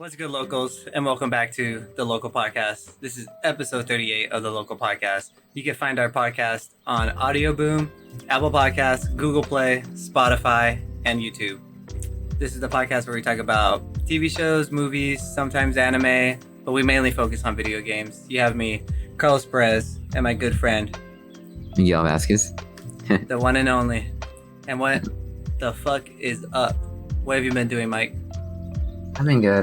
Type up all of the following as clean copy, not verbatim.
What's good, locals, and welcome back to the Local Podcast. This is episode 38 of the Local Podcast. You can find our podcast on Audioboom, Apple Podcasts, Google Play, Spotify, and YouTube. This is the podcast where we talk about TV shows, movies, sometimes anime, but we mainly focus on video games. You have me, Carlos Perez, and my good friend, Miguel Vasquez. the one and only. And what the fuck is up? What have you been doing, Mike? I've been good.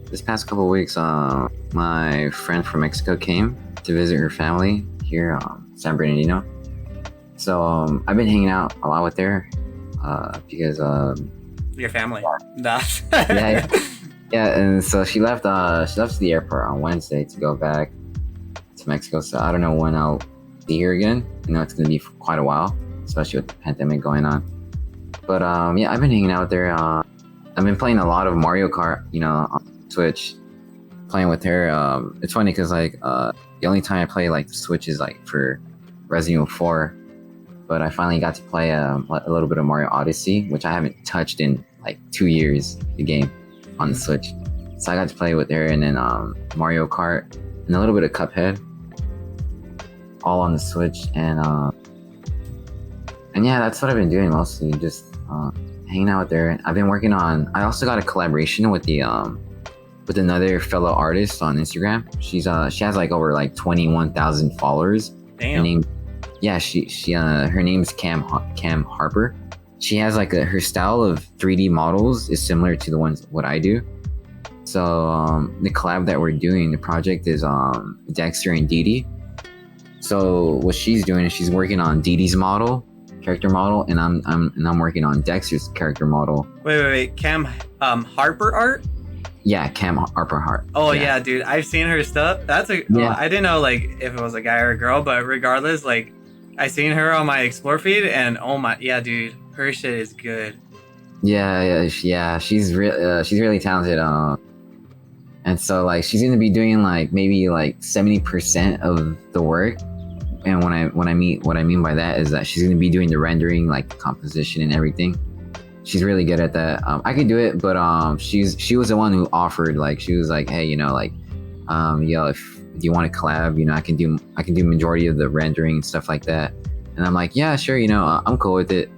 This past couple of weeks, my friend from Mexico came to visit her family here, San Bernardino. So I've been hanging out a lot with her because Your family. Yeah. Nah. yeah. And so she left to the airport on Wednesday to go back to Mexico. So I don't know when I'll see her again. You know, it's gonna be for quite a while, especially with the pandemic going on. But yeah, I've been hanging out with her. I've been playing a lot of Mario Kart, you know, on Switch, playing with her. It's funny because the only time I play the Switch is for Resident Evil 4, but I finally got to play a little bit of Mario Odyssey, which I haven't touched in 2 years, the game on the Switch. So I got to play with her, and then Mario Kart and a little bit of Cuphead, all on the Switch, and yeah, that's what I've been doing mostly, just hanging out with her. I've been working on. I also got a collaboration with with another fellow artist on Instagram. She has over 21,000 followers. Damn. Her name, her name's Cam Harper. She has her style of 3D models is similar to the ones what I do. So the collab that we're doing, the project is Dexter and Dee Dee. So what she's doing is she's working on Dee Dee's character model, and I'm working on Dexter's character model. Wait. Cam Harper art? Yeah, Cam Harper Hart. Oh yeah, dude. I've seen her stuff. I didn't know if it was a guy or a girl, but regardless, I seen her on my explore feed, and oh my, yeah, dude, her shit is good. Yeah. She's really talented. And so she's gonna be doing maybe 70% of the work. And what I mean by that is that she's gonna be doing the rendering, composition and everything. She's really good at that. I could do it, but she was the one who offered. She was like, hey, yo, if you want to collab, I can do majority of the rendering and stuff like that. And I'm like, yeah, sure, I'm cool with it.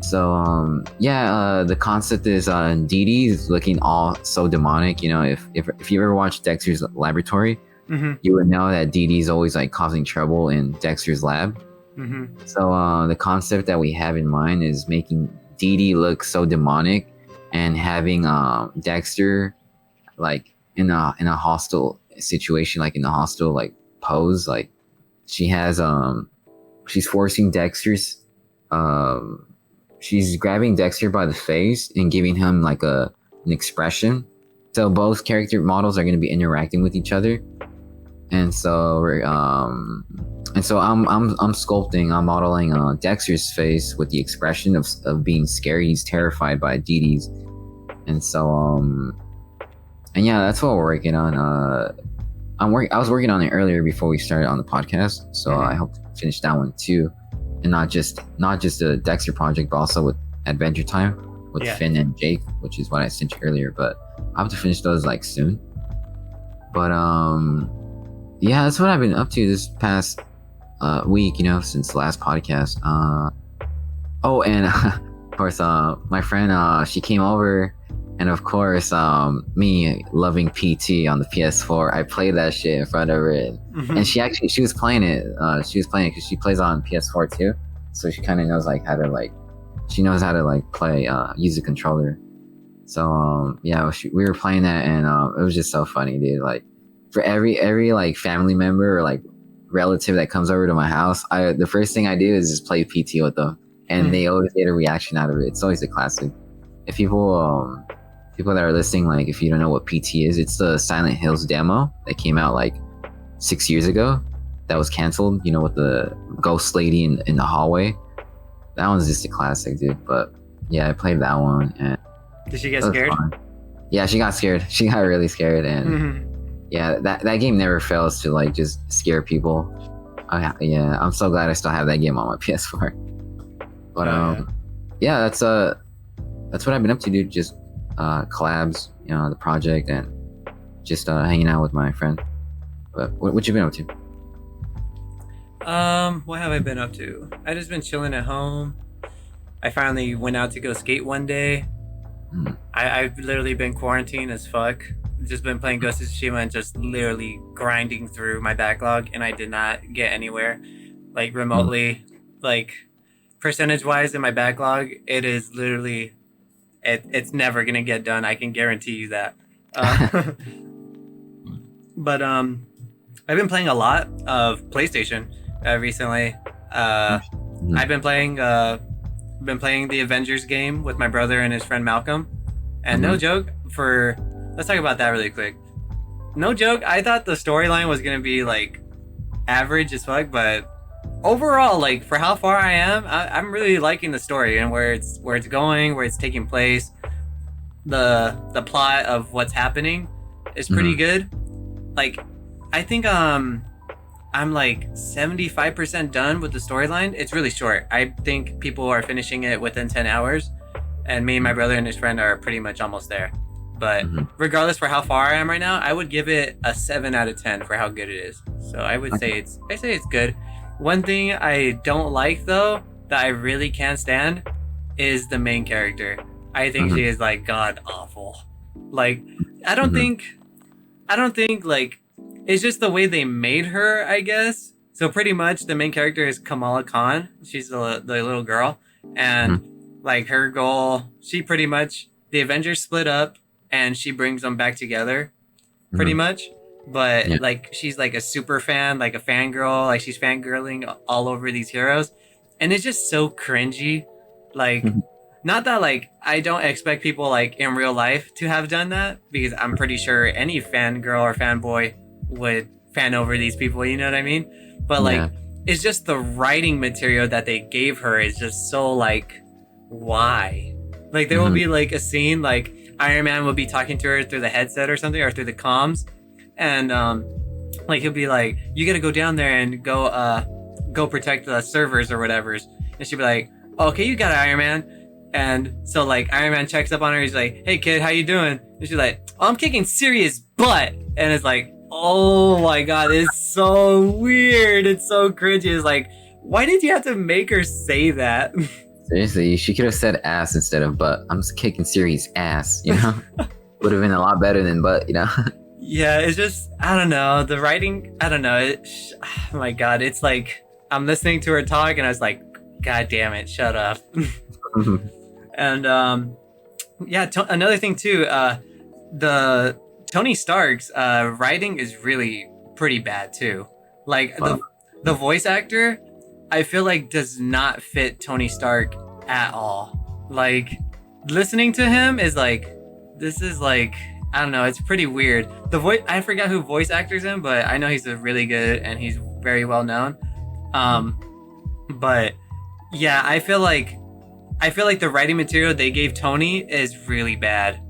So the concept is Dee Dee is looking all so demonic. If you ever watched Dexter's Laboratory. Mm-hmm. You would know that Dee Dee's always causing trouble in Dexter's lab. Mm-hmm. So the concept that we have in mind is making Dee Dee look so demonic, and having Dexter in a hostile situation, in a hostile pose. She has she's forcing Dexter's she's grabbing Dexter by the face and giving him an expression. So both character models are going to be interacting with each other. And so I'm sculpting, I'm modeling Dexter's face with the expression of being scared. He's terrified by Dee Dee's. And so and yeah, that's what we're working on. I was working on it earlier before we started on the podcast, so I hope to finish that one too, and not just the Dexter project, but also with Adventure Time with Finn and Jake, which is what I sent you earlier. But I have to finish those soon. But yeah, that's what I've been up to this past week, since the last podcast. Oh, and of course, my friend, she came over, and of course, me loving PT on the PS4, I played that shit in front of her, and she was playing it. She was playing it because she plays on PS4 too, so she kind of knows how to play, use the controller. So yeah, we were playing that, and it was just so funny, dude. For every family member or relative that comes over to my house, the first thing I do is just play PT with them, and they always get a reaction out of it. It's always a classic. If people that are listening, if you don't know what PT is, it's the Silent Hills demo that came out 6 years ago that was canceled, with the ghost lady in the hallway. That one's just a classic, dude. But yeah, I played that one, and did she get scared? Fun. Yeah, she got scared. She got really scared, and yeah, that game never fails to just scare people. Yeah, I'm so glad I still have that game on my PS4. But yeah, that's what I've been up to, dude. Just collabs, the project, and just hanging out with my friend. But what you been up to? What have I been up to? I just been chilling at home. I finally went out to go skate one day. I've literally been quarantined as fuck. Just been playing Ghost of Tsushima and just literally grinding through my backlog, and I did not get anywhere, like remotely, like percentage wise in my backlog. It is literally, it's never gonna get done. I can guarantee you that. But I've been playing a lot of PlayStation recently. I've been playing the Avengers game with my brother and his friend Malcolm, and no joke, let's talk about that really quick. No joke, I thought the storyline was gonna be like average as fuck, but overall, like for how far I am, I'm really liking the story and where it's going, where it's taking place. The plot of what's happening is pretty good. Like, I think I'm like 75% done with the storyline. It's really short. I think people are finishing it within 10 hours, and me and my brother and his friend are pretty much almost there. But regardless for how far I am right now, I would give it a 7 out of 10 for how good it is. So I would say it's good. One thing I don't like though, that I really can't stand, is the main character. I think she is like god awful. Like, I don't think like, it's just the way they made her, I guess. So pretty much the main character is Kamala Khan. She's the little girl, and like her goal, she pretty much, the Avengers split up and she brings them back together, pretty much. But like, she's like a super fan, like a fangirl, like she's fangirling all over these heroes, and it's just so cringy. Like, not that like I don't expect people like in real life to have done that, because I'm pretty sure any fangirl or fanboy would fan over these people, you know what I mean? But like, it's just the writing material that they gave her is just so like, why? Like, there will be like a scene like Iron Man will be talking to her through the headset or something, or through the comms, and like he'll be like, you gotta go down there and go protect the servers or whatever's, and she'll be like, okay, you got it, Iron Man. And so like Iron Man checks up on her, he's like, hey kid, how you doing? And she's like, oh, I'm kicking serious butt. And it's like, oh my god, it's so weird, it's so cringy. It's like, why did you have to make her say that? Seriously, she could have said ass instead of butt. I'm just kicking serious ass, would have been a lot better than butt, Yeah, it's just, I don't know, the writing, I don't know, oh my god, it's like, I'm listening to her talk and I was like, god damn it, shut up. And another thing too, the Tony Stark's writing is really pretty bad too. Like, the voice actor, I feel like does not fit Tony Stark at all. Like, listening to him is like, this is like, I don't know, it's pretty weird. The voice, I forgot who voice actors him, but I know he's a really good and he's very well known. But yeah, I feel like the writing material they gave Tony is really bad.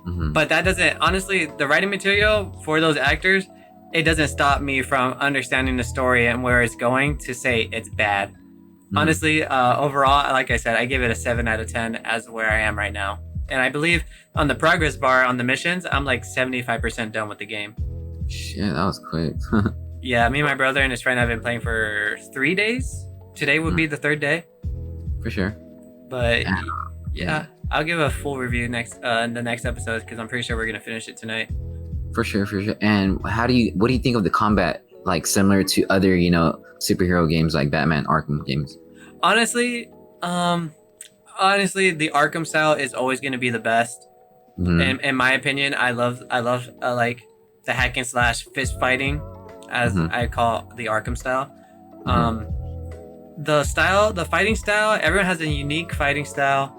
But that doesn't, honestly, the writing material for those actors, it doesn't stop me from understanding the story and where it's going to say it's bad. Honestly, overall, like I said, I give it a 7 out of 10 as where I am right now. And I believe on the progress bar on the missions, I'm like 75% done with the game. Shit, that was quick. Yeah, me and my brother and his friend have been playing for 3 days. Today would be the 3rd day. For sure. But yeah, I'll give a full review in the next episode, because I'm pretty sure we're gonna finish it tonight. For sure. And what do you think of the combat? Like, similar to other, superhero games like Batman Arkham games? Honestly, the Arkham style is always gonna be the best. In my opinion, I love like the hack and slash fist fighting, as I call the Arkham style. The fighting style, everyone has a unique fighting style.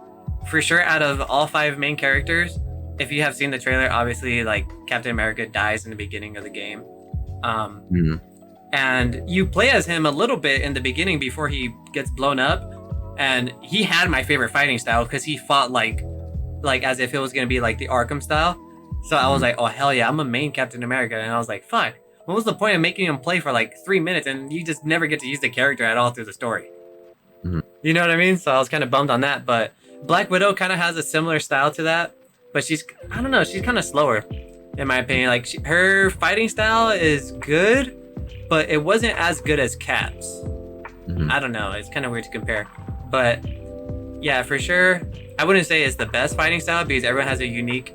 For sure, out of all 5 main characters, if you have seen the trailer, obviously, like, Captain America dies in the beginning of the game. And you play as him a little bit in the beginning before he gets blown up. And he had my favorite fighting style, because he fought like as if it was going to be like the Arkham style. So I was like, oh, hell yeah, I'm a main Captain America. And I was like, fuck. What was the point of making him play for like 3 minutes and you just never get to use the character at all through the story? You know what I mean? So I was kind of bummed on that. But Black Widow kind of has a similar style to that. but I don't know, she's kind of slower, in my opinion. Like her fighting style is good, but it wasn't as good as Cap's. Mhm. I don't know. It's kind of weird to compare, but yeah, for sure, I wouldn't say it's the best fighting style because everyone has a unique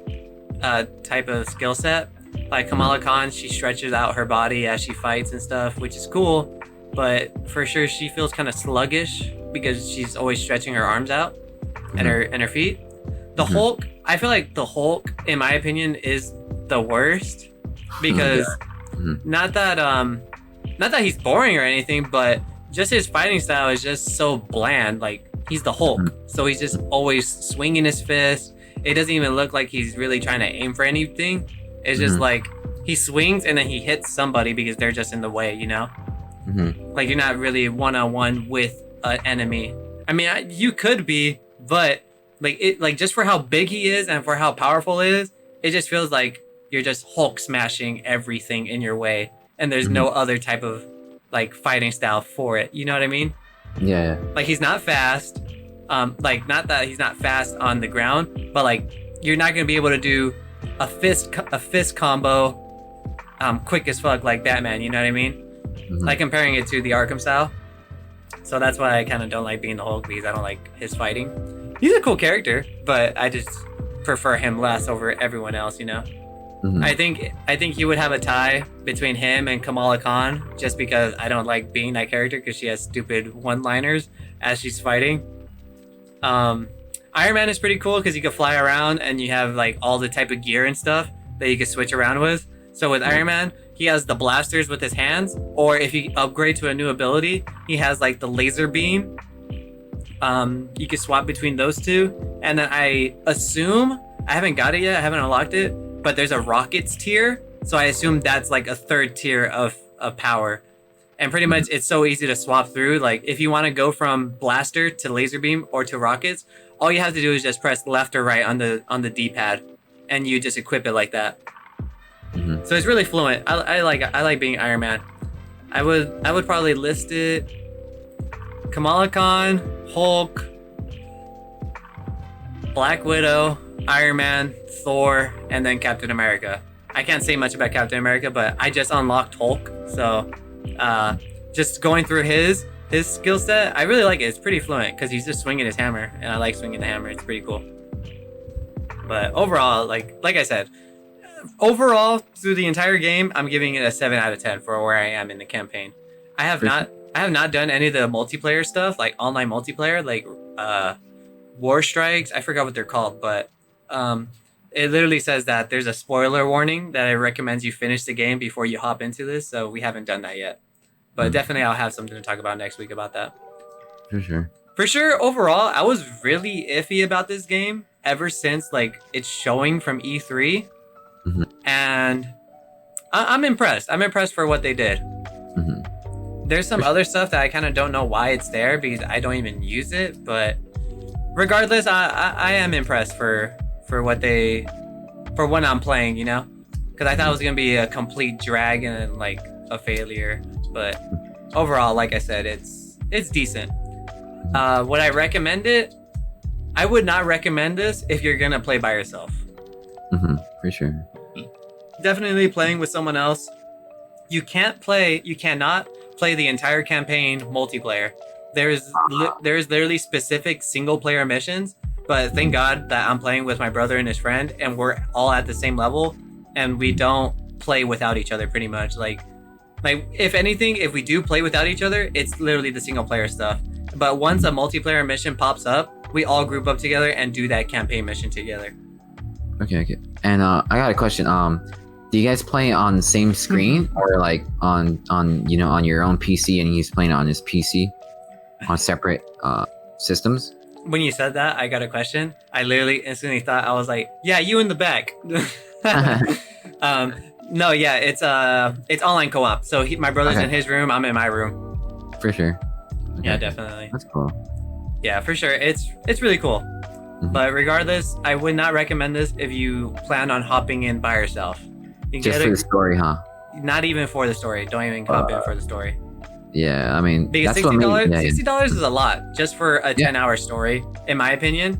type of skill set. Like Kamala Khan, she stretches out her body as she fights and stuff, which is cool. But for sure, she feels kind of sluggish because she's always stretching her arms out and her feet. The Hulk, I feel like the Hulk, in my opinion, is the worst because not that he's boring or anything, but just his fighting style is just so bland. Like he's the Hulk, so he's just always swinging his fist. It doesn't even look like he's really trying to aim for anything. It's just like he swings and then he hits somebody because they're just in the way, you know? Like you're not really one-on-one with an enemy. I mean, you could be, but like just for how big he is and for how powerful he is, it just feels like you're just Hulk smashing everything in your way, and there's no other type of like fighting style for it. You know what I mean? Yeah. Like he's not fast. Like not that he's not fast on the ground, but like you're not gonna be able to do a fist combo quick as fuck like Batman. You know what I mean? Like comparing it to the Arkham style. So that's why I kind of don't like being the Hulk, because I don't like his fighting. He's a cool character, but I just prefer him less over everyone else. You know? I think he would have a tie between him and Kamala Khan, just because I don't like being that character because she has stupid one-liners as she's fighting. Iron Man is pretty cool because you can fly around and you have like all the type of gear and stuff that you can switch around with. So with Iron Man, he has the blasters with his hands, or if you upgrade to a new ability, he has like the laser beam. You can swap between those two. And then I assume, I haven't got it yet, I haven't unlocked it, but there's a rockets tier. So I assume that's like a third tier of power. And pretty much it's so easy to swap through. Like if you want to go from blaster to laser beam or to rockets, all you have to do is just press left or right on the D-pad, and you just equip it like that. So it's really fluent. I like being Iron Man. I would probably list it: Kamala Khan, Hulk, Black Widow, Iron Man, Thor, and then Captain America. I can't say much about Captain America, but I just unlocked Hulk, so just going through his skill set, I really like it. It's pretty fluent because he's just swinging his hammer, and I like swinging the hammer. It's pretty cool. But overall, like I said, overall through the entire game, I'm giving it a 7 out of 10 for where I am in the campaign. I have not done any of the multiplayer stuff, like online multiplayer, like War Strikes. I forgot what they're called, but it literally says that there's a spoiler warning that it recommends you finish the game before you hop into this. So we haven't done that yet, but definitely I'll have something to talk about next week about that. For sure. Overall, I was really iffy about this game ever since like it's showing from E3, and I'm impressed. I'm impressed for what they did. There's some other stuff that I kind of don't know why it's there because I don't even use it, but regardless, I am impressed for what I'm playing, you know, because I thought it was gonna be a complete drag and like a failure, but overall, like I said, it's decent. Would I recommend it? I would not recommend this if you're gonna play by yourself. For sure. Definitely playing with someone else. You cannot play the entire campaign multiplayer. There's literally specific single player missions, but thank God that I'm playing with my brother and his friend, and we're all at the same level, and we don't play without each other pretty much. Like if anything, if we do play without each other, it's literally the single player stuff. But once a multiplayer mission pops up, we all group up together and do that campaign mission together. Okay. And I got a question. Do you guys play on the same screen or like on your own PC and he's playing on his PC on separate systems? When you said that, I got a question. I literally instantly thought, I was like, yeah, you in the back. No, yeah, it's online co-op. So my brother's in his room, I'm in my room. For sure. Okay. Yeah, definitely. That's cool. Yeah, for sure. It's really cool. But regardless, I would not recommend this if you plan on hopping in by yourself. Just for the story, huh? Not even for the story. Don't even hop in for the story. Yeah, I mean, because that's $60 is a lot just for a 10-hour story, in my opinion.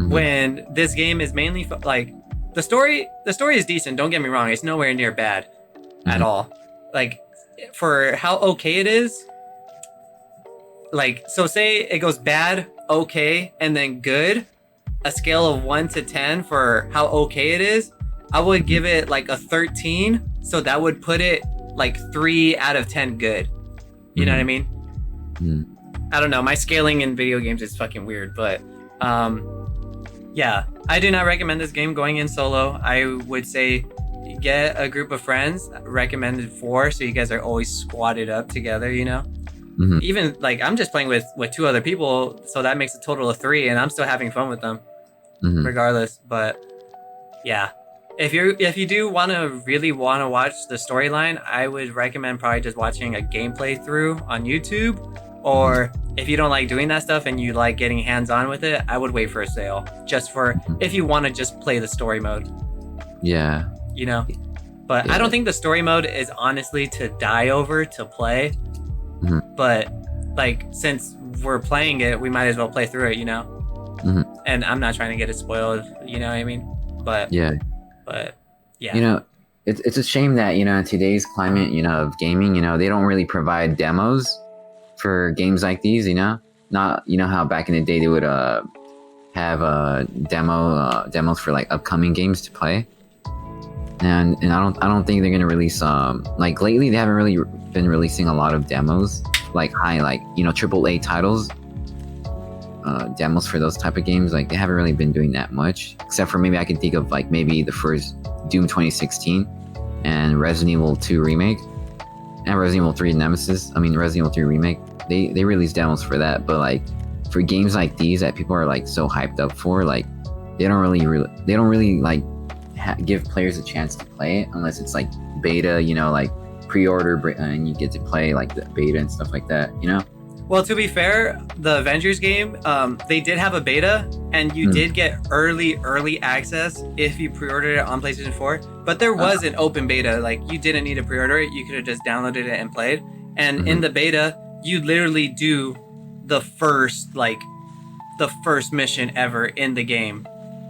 When this game is mainly like the story is decent. Don't get me wrong. It's nowhere near bad at all. Like, for how okay it is, like, so say it goes bad, okay, and then good, a scale of 1 to 10 for how okay it is, I would give it like a 13. So that would put it like 3 out of 10 good. You know what I mean? I don't know. My scaling in video games is fucking weird, but yeah, I do not recommend this game going in solo. I would say get a group of friends, recommended 4, so you guys are always squatted up together, you know? Even like I'm just playing with 2 other people, so that makes a total of 3, and I'm still having fun with them regardless. But yeah, if you do really want to watch the storyline, I would recommend probably just watching a gameplay through on YouTube, or if you don't like doing that stuff and you like getting hands-on with it, I would wait for a sale, just for if you want to just play the story mode. Yeah. You know? But I don't think the story mode is honestly to die over to play. But like, since we're playing it, we might as well play through it, you know? And I'm not trying to get it spoiled, you know what I mean? But yeah. You know, it's a shame that, you know, in today's climate, you know, of gaming, you know, they don't really provide demos for games like these, you know? Not, you know how back in the day they would have demos for like upcoming games to play. And I don't think they're gonna release like lately they haven't really been releasing a lot of demos, like you know, AAA titles, demos for those type of games. Like, they haven't really been doing that much, except for maybe I can think of like maybe the first Doom 2016 and Resident Evil 2 remake and Resident Evil 3 Resident Evil 3 remake. They released demos for that, but like for games like these that people are like so hyped up for, like they don't really like give players a chance to play it unless it's like beta, you know, like pre-order, and you get to play like the beta and stuff like that, you know? Well, to be fair, the Avengers game, they did have a beta, and you did get early access if you pre-ordered it on PlayStation 4, but there was an open beta. Like, you didn't need to pre-order it, you could have just downloaded it and played. And in the beta, you literally do the first mission ever in the game.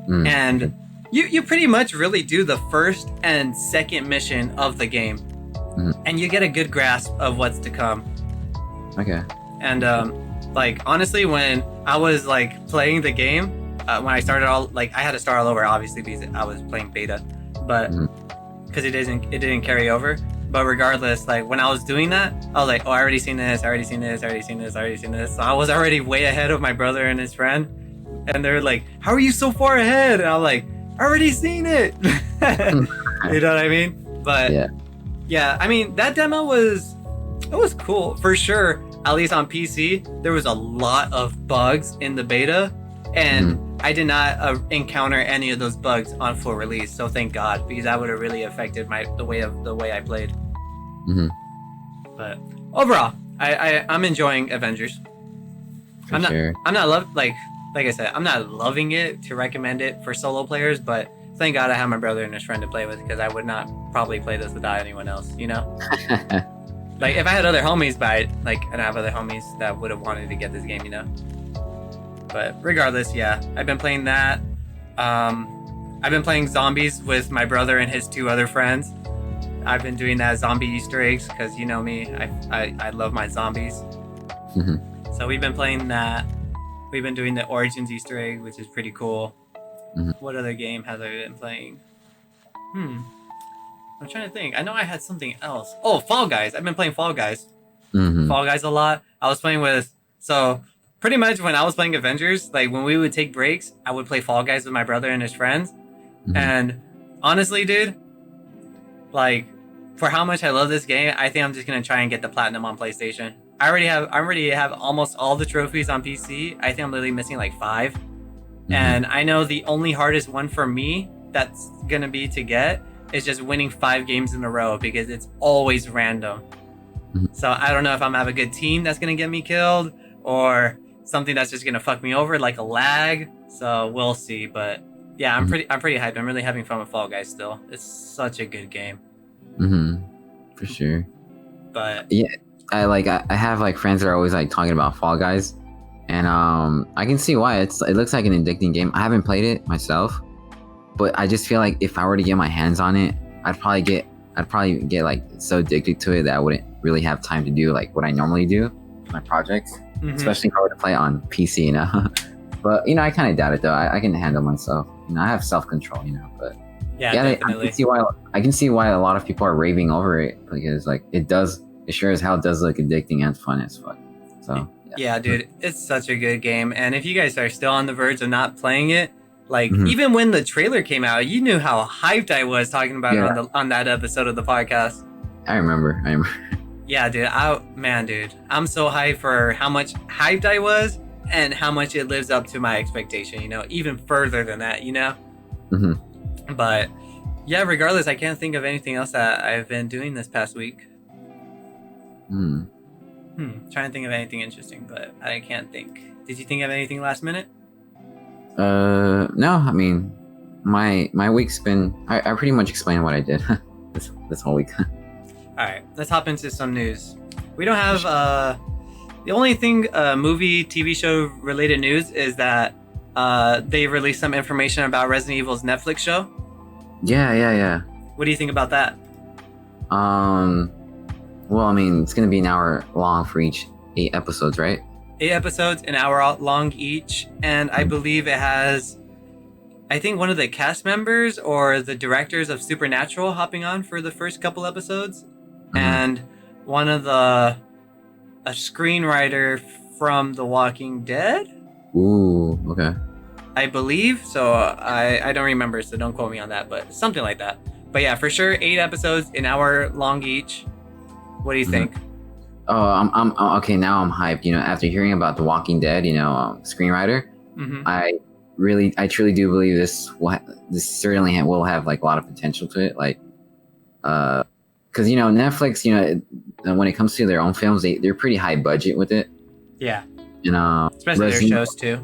And you pretty much really do the first and second mission of the game. And you get a good grasp of what's to come. Okay. And like, honestly, when I was like playing the game, when I started I had to start all over, obviously, because I was playing beta, but because it didn't carry over. But regardless, like, when I was doing that, I was like, oh, I already seen this. So I was already way ahead of my brother and his friend, and they're like, how are you so far ahead? And I'm like, I already seen it. You know what I mean? But yeah, I mean, that demo was cool for sure. At least on PC, there was a lot of bugs in the beta, and I did not encounter any of those bugs on full release. So thank God, because that would have really affected the way I played. But overall, I'm enjoying Avengers. I'm not like I said, I'm not loving it to recommend it for solo players, but thank God I have my brother and his friend to play with, because I would not probably play this without anyone else, you know? Like, if I had other homies and I have other homies that would have wanted to get this game, you know? But regardless, yeah, I've been playing that. I've been playing zombies with my brother and his 2 other friends. I've been doing that zombie Easter eggs, because you know me, I love my zombies. So we've been playing that. We've been doing the Origins Easter egg, which is pretty cool. What other game have I been playing? I'm trying to think. I know I had something else. Oh, Fall Guys. I've been playing Fall Guys. Fall Guys a lot. I was playing so pretty much when I was playing Avengers, like when we would take breaks, I would play Fall Guys with my brother and his friends. And honestly, dude, like, for how much I love this game, I think I'm just gonna try and get the platinum on PlayStation. I already have almost all the trophies on PC. I think I'm literally missing like 5. And I know the only hardest one for me that's gonna be to get is just winning 5 games in a row, because it's always random. So I don't know if I'm gonna have a good team that's gonna get me killed, or something that's just gonna fuck me over, like a lag. So we'll see. But yeah, I'm pretty hyped. I'm really having fun with Fall Guys still. It's such a good game. For sure. But yeah, I have like friends that are always like talking about Fall Guys, and I can see why. It looks like an addicting game. I haven't played it myself, but I just feel like if I were to get my hands on it, I'd probably get like so addicted to it that I wouldn't really have time to do like what I normally do, my projects, especially if I were to play on PC, you know. But I kind of doubt it though. I can handle myself. I have self-control, but Yeah, definitely. I can see why a lot of people are raving over it, because like it sure as hell does look addicting and fun as fuck. So yeah, dude, it's such a good game. And if you guys are still on the verge of not playing it, like even when the trailer came out, you knew how hyped I was talking about it on that episode of the podcast. I remember. Yeah, dude. Dude, I'm so hyped for how much hyped I was and how much it lives up to my expectation. Even further than that. But yeah, regardless, I can't think of anything else that I've been doing this past week. Trying to think of anything interesting, but I can't think. Did you think of anything last minute? No. I mean, my week's been. I pretty much explained what I did this whole week. All right, let's hop into some news. We don't have the only thing movie, TV show related news is that they released some information about Resident Evil's Netflix show. Yeah. What do you think about that? Well, I mean, it's gonna be an hour long for each 8 episodes, right? 8 episodes, an hour long each, and I believe it has, I think, one of the cast members or the directors of Supernatural hopping on for the first couple episodes, and one of a screenwriter from The Walking Dead. Ooh, okay. I believe so. I don't remember, so don't quote me on that, but something like that. But yeah, for sure, 8 episodes, an hour long each. What do you think? Oh, I'm okay. Now I'm hyped. After hearing about The Walking Dead, screenwriter, I truly do believe this certainly will have like a lot of potential to it. Like, because Netflix, when it comes to their own films, they're pretty high budget with it. Yeah. Especially their shows too.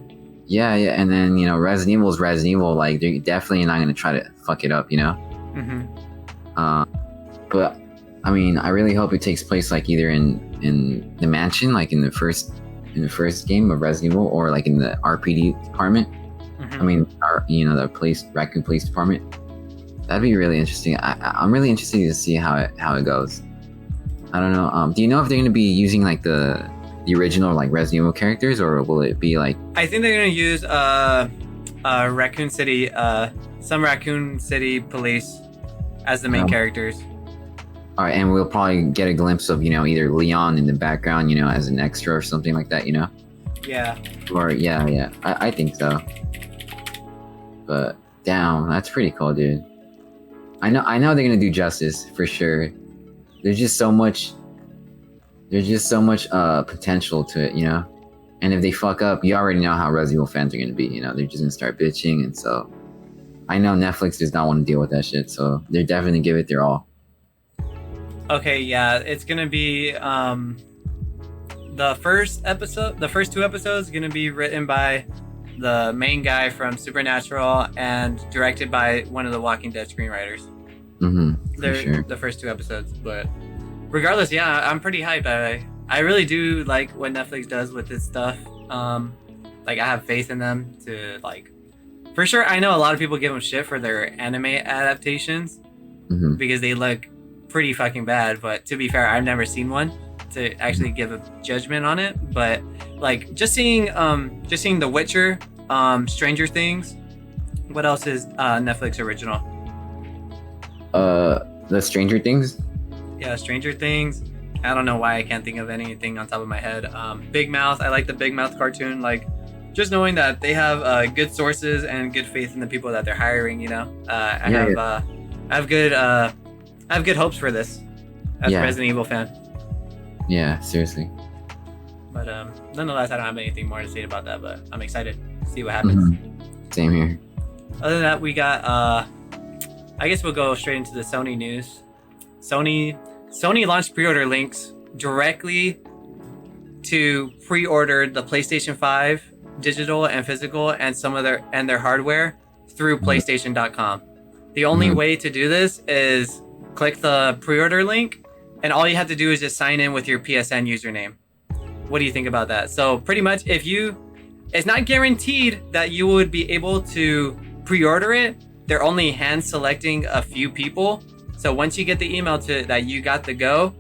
Yeah, and then Resident Evil is Resident Evil. Like they're definitely not gonna try to fuck it up, But I mean, I really hope it takes place like either in the mansion, like in the first game of Resident Evil, or like in the RPD department. I mean, the Raccoon Police Department. That'd be really interesting. I'm really interested to see how it goes. I don't know. Do you know if they're gonna be using like the original like Resident Evil characters, or will it be like? I think they're gonna use Raccoon City, some Raccoon City police as the main characters. All right, and we'll probably get a glimpse of either Leon in the background, as an extra or something like that, Yeah. Or yeah. I think so. But damn, that's pretty cool, dude. I know they're gonna do justice for sure. There's just so much potential to it, And if they fuck up, you already know how Resident Evil fans are gonna be, They're just gonna start bitching, and so I know Netflix does not want to deal with that shit, so they're definitely give it their all. Okay, yeah, it's gonna be the first 2 episodes gonna be written by the main guy from Supernatural and directed by one of the Walking Dead screenwriters. They're sure. The first 2 episodes, but regardless, yeah, I'm pretty hyped. I really do like what Netflix does with this stuff. Like I have faith in them to like, for sure. I know a lot of people give them shit for their anime adaptations because they look pretty fucking bad, but to be fair, I've never seen one to actually give a judgment on it. But like just seeing The Witcher, Stranger Things. What else is Netflix original? The Stranger Things. Yeah, Stranger Things. I don't know why I can't think of anything on top of my head. Big Mouth. I like the Big Mouth cartoon. Like just knowing that they have good sources and good faith in the people that they're hiring. I have good hopes for this as a Resident Evil fan. Yeah, seriously. But nonetheless, I don't have anything more to say about that. But I'm excited to see what happens. Same here. Other than that, we got. I guess we'll go straight into the Sony news. Sony launched pre-order links directly to pre-order the PlayStation 5 digital and physical and some of their hardware through PlayStation.com. The only way to do this is click the pre-order link, and all you have to do is just sign in with your PSN username. What do you think about that? So pretty much, it's not guaranteed that you would be able to pre-order it, they're only hand selecting a few people. So once you get the email that you got the go,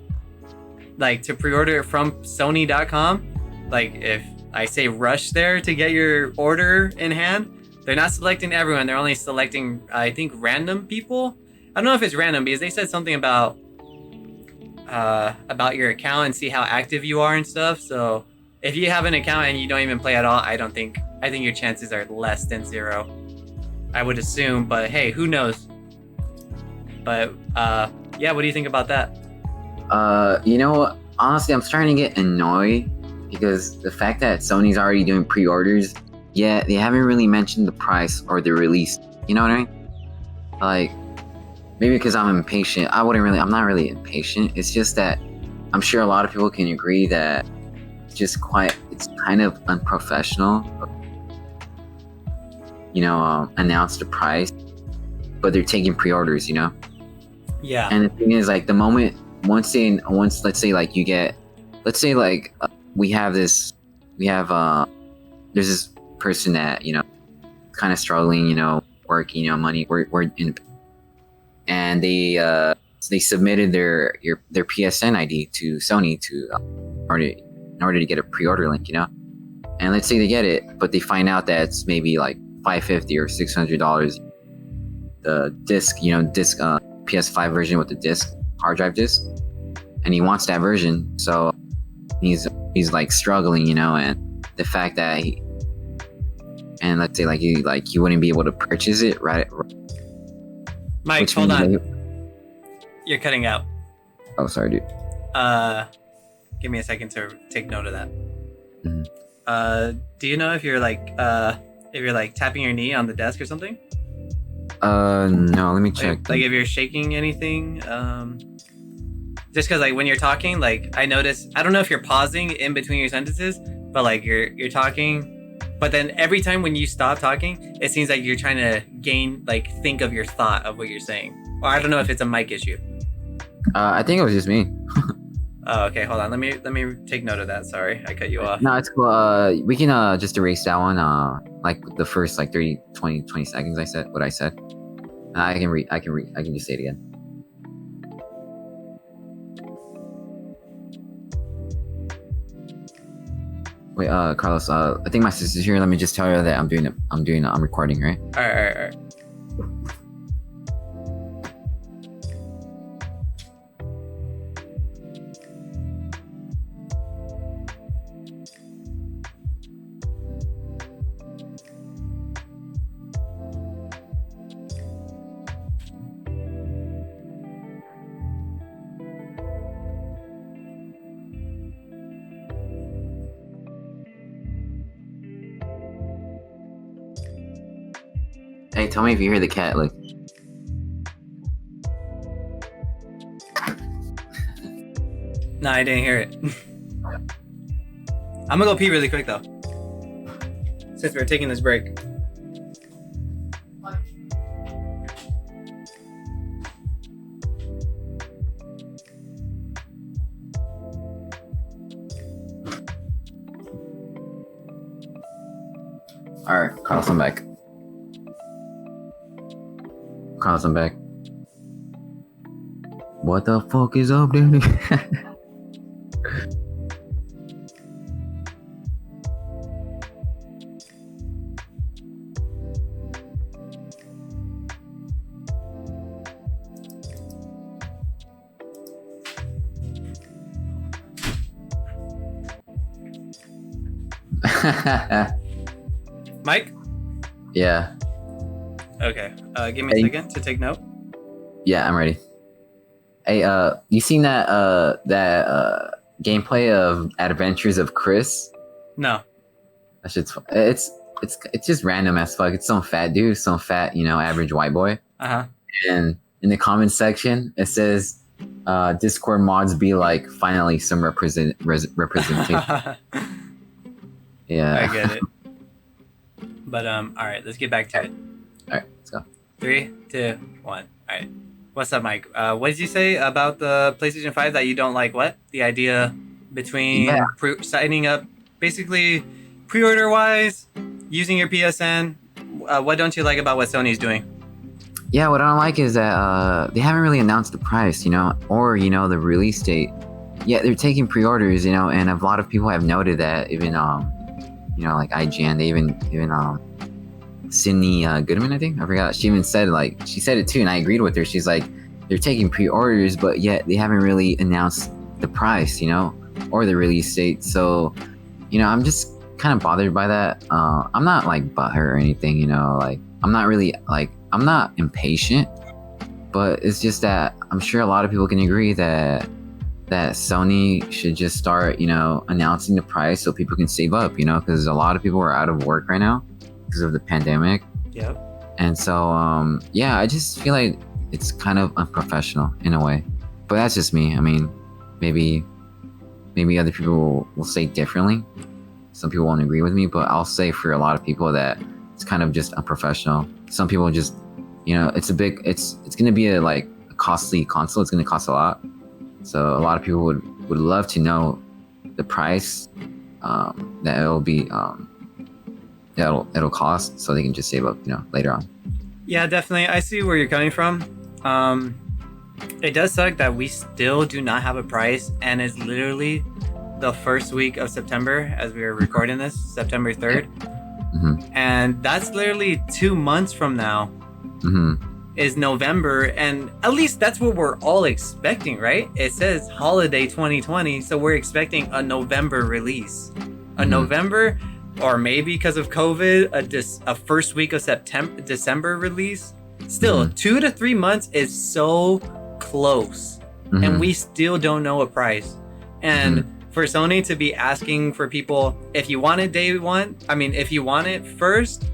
like to pre-order it from Sony.com, like if I say rush there to get your order in hand, they're not selecting everyone. They're only selecting, I think, random people. I don't know if it's random because they said something about your account and see how active you are and stuff. So if you have an account and you don't even play at all, I think your chances are less than 0. I would assume, but hey, who knows? But yeah, what do you think about that? You know what? Honestly, I'm starting to get annoyed because the fact that Sony's already doing pre-orders, yeah, they haven't really mentioned the price or the release. You know what I mean? Like, maybe because I'm impatient. I'm not really impatient. It's just that I'm sure a lot of people can agree that it's kind of unprofessional. Announce the price, but they're taking pre-orders, Yeah. And the thing is, like, once let's say like there's this person that kind of struggling, working, money, and they submitted their PSN ID to Sony in order to get a pre-order link, and let's say they get it, but they find out that it's maybe like $550 or $600 the disc PS5 version with the disc hard drive disc, and he wants that version, so he's like struggling, and the fact that let's say like he wouldn't be able to purchase it, right? Mike, hold on. You're cutting out. Oh, sorry, dude. Give me a second to take note of that. Mm-hmm. Do you know if you're like tapping your knee on the desk or something? No, let me check. Like if you're shaking anything, just because like when you're talking, like I notice, I don't know if you're pausing in between your sentences, but like you're talking, but then every time when you stop talking, it seems like you're trying to think of your thought of what you're saying. Or I don't know if it's a mic issue. I think it was just me. Oh, okay, hold on. Let me take note of that. Sorry, I cut you off. No, it's cool. We can just erase that one. Like the first like 30, 20 seconds I said what I said. I can just say it again. Wait, Carlos. I think my sister's here. Let me just tell her that I'm recording, right? All right. Hey, tell me if you hear the cat. Like, No, I didn't hear it. I'm gonna go pee really quick though, since we're taking this break. all right, Carlos, I'm back. Carlos, I'm back. What the fuck is up, dude? Mike? Yeah. Okay. Give me a second to take note. Yeah, I'm ready. Hey, you seen that gameplay of Adventures of Chris? No. That shit's it's just random as fuck. It's some fat dude, some fat, average white boy. Uh-huh. And in the comments section, it says, Discord mods be like, finally some representation. Yeah. I get it. But all right, let's get back to it. All right, let's go. 3, 2, 1. All right. What's up, Mike? What did you say about the PlayStation 5 that you don't like? What? The idea between signing up, basically pre-order wise, using your PSN. What don't you like about what Sony's doing? Yeah, what I don't like is that they haven't really announced the price, or the release date. Yeah, they're taking pre-orders, and a lot of people have noted that. Even like IGN, they even Sydney Goodman, I think, I forgot. She even said she said it too, and I agreed with her. She's like, they're taking pre-orders, but yet they haven't really announced the price, or the release date. So, I'm just kind of bothered by that. I'm not like butthurt or anything, like I'm not really I'm not impatient, but it's just that I'm sure a lot of people can agree that Sony should just start, announcing the price so people can save up, because a lot of people are out of work right now because of the pandemic. Yep. And so, yeah, I just feel like it's kind of unprofessional in a way. But that's just me. I mean, maybe other people will say differently. Some people won't agree with me, but I'll say for a lot of people that it's kind of just unprofessional. Some people just, it's going to be a costly console. It's going to cost a lot. So a lot of people would love to know the price that it'll be it'll cost, so they can just save up, later on. Yeah, definitely. I see where you're coming from. It does suck that we still do not have a price, and it's literally the first week of September as we are recording this, September 3rd. Mm-hmm. And that's literally 2 months from now. Mm-hmm. Is November, and at least that's what we're all expecting, right? It says holiday 2020, so we're expecting a November release. A November, or maybe because of COVID, a first week of December release. Still, 2 to 3 months is so close, and we still don't know a price. And for Sony to be asking for people, if you want it day one, if you want it first,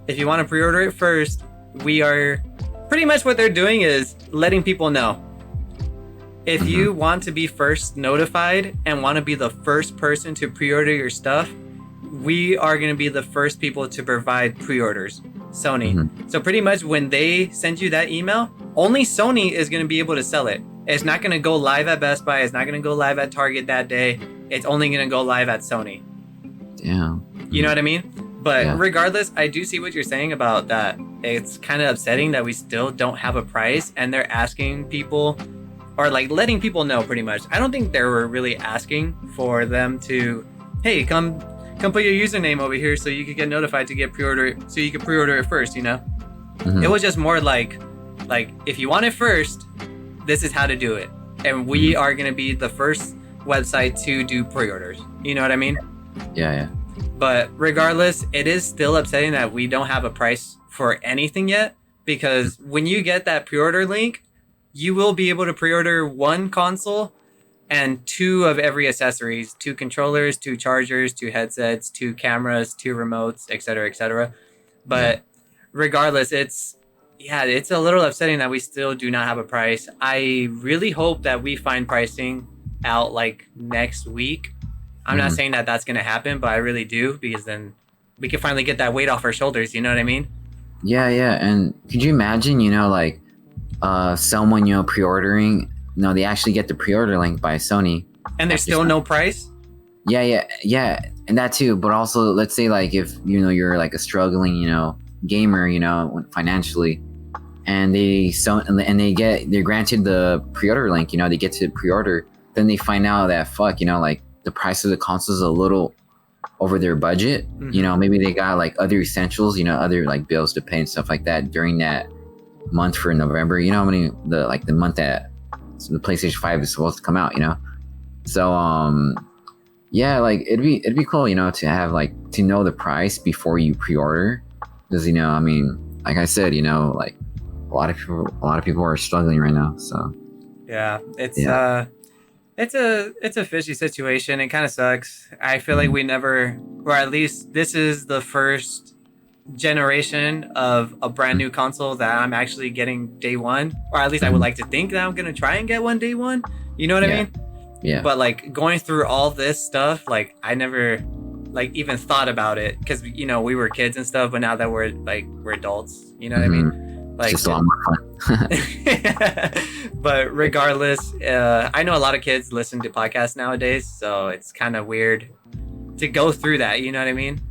if you want to pre-order it first, we are pretty much what they're doing is letting people know. If you want to be first notified and want to be the first person to pre-order your stuff, we are going to be the first people to provide pre-orders, Sony. So pretty much when they send you that email, only Sony is going to be able to sell it. It's not going to go live at Best Buy. It's not going to go live at Target that day. It's only going to go live at Sony. Yeah. You know what I mean? But regardless, I do see what you're saying about that. It's kind of upsetting that we still don't have a price, and they're asking people, or letting people know pretty much. I don't think they were really asking for them to, hey, come put your username over here so you can get notified to get pre-order, so you can pre-order it first, It was just more like if you want it first, this is how to do it. And we are going to be the first website to do pre-orders. You know what I mean? Yeah. But regardless, it is still upsetting that we don't have a price for anything yet, because when you get that pre-order link, you will be able to pre-order 1 console and 2 of every accessories, 2 controllers, 2 chargers, 2 headsets, 2 cameras, 2 remotes, etc., etc. But regardless, it's a little upsetting that we still do not have a price. I really hope that we find pricing out next week. I'm not saying that that's going to happen, but I really do, because then we can finally get that weight off our shoulders. You know what I mean? Yeah. And could you imagine, someone, pre-ordering, they actually get the pre-order link by Sony. And there's still no price? Yeah. And that too. But also, let's say if, you're a struggling, gamer, financially, and they're granted the pre-order link, they get to pre-order, then they find out that the price of the console is a little over their budget. Maybe they got other essentials, other bills to pay and stuff like that during that month for November. How many the month that the PlayStation 5 is supposed to come out, So it'd be cool, to have to know the price before you pre-order, because like I said, a lot of people are struggling right now. So yeah, it's a fishy situation. It kind of sucks. I feel like we never, or at least this is the first generation of a brand new console that I'm actually getting day one, or at least I would like to think that I'm gonna try and get one day one. You know what I mean? Yeah. But going through all this stuff, I never even thought about it, because we were kids and stuff, but now that we're adults, you know what I mean? It's just a lot more fun. But regardless, I know a lot of kids listen to podcasts nowadays, so it's kind of weird to go through that. You know what I mean?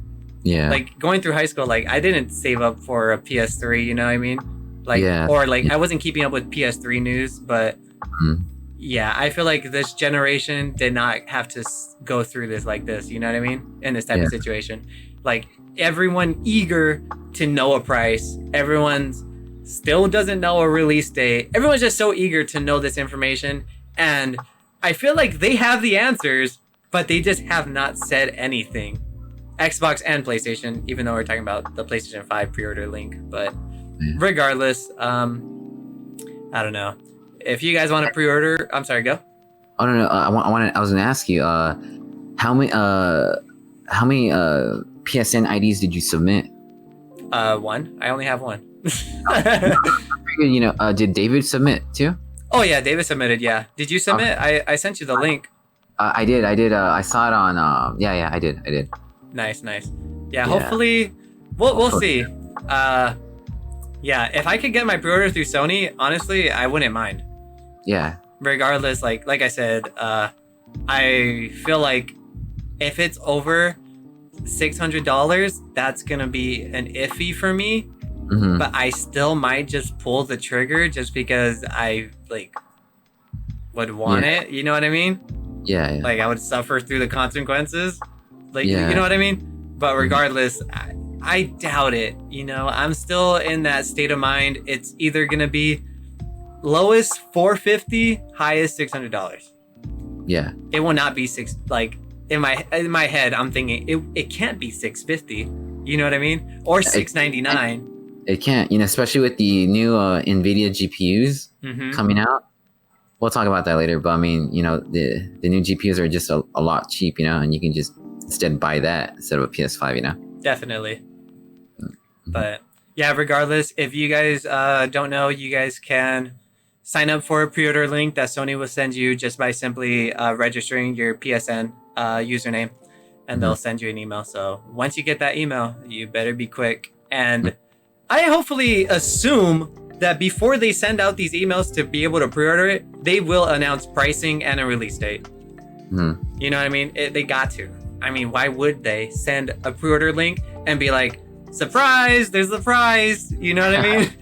Yeah. Going through high school, I didn't save up for a PS3. You know what I mean? Like, Yeah. or like I wasn't keeping up with PS3 news, but Mhm. yeah, I feel like this generation did not have to go through this like this. You know what I mean? In this type of situation, like everyone eager to know a price. Everyone's still doesn't know a release date. Everyone's just so eager to know this information, and I feel like they have the answers, but they just have not said anything. Xbox and PlayStation, even though we're talking about the PlayStation 5 pre-order link, but regardless, I don't know. If you guys want to pre-order, I'm sorry, go. Oh no, I was gonna ask you, how many PSN IDs did you submit? One. I only have one. You know, did David submit too? Oh yeah, David submitted. Yeah. Did you submit? I sent you the link. I did. I saw it on. Yeah, I did. Nice. Yeah. Hopefully, we'll see. Yeah. If I could get my pre-order through Sony, honestly, I wouldn't mind. Yeah. Regardless, like I said, I feel like if it's over $600, that's gonna be an iffy for me. Mm-hmm. But I still might just pull the trigger just because I like would want it. You know what I mean? Yeah. Like I would suffer through the consequences. Like Yeah. you know what I mean? But regardless, I doubt it. You know, I'm still in that state of mind. It's either gonna be lowest $450, highest $600. Yeah. It will not be like in my head. I'm thinking it can't be $650. You know what I mean? Or $699. It can't, you know, especially with the new NVIDIA GPUs coming out. We'll talk about that later, but I mean, you know, the new GPUs are just a lot cheap, you know, and you can just instead buy that instead of a PS5, you know. Definitely. But yeah, regardless, if you guys don't know, you guys can sign up for a pre-order link that Sony will send you just by simply registering your PSN username, and they'll send you an email. So once you get that email, you better be quick. And I hopefully assume that before they send out these emails to be able to pre-order it, they will announce pricing and a release date. You know what I mean? They got to. I mean, why would they send a pre-order link and be like, surprise, there's the price? You know what I mean?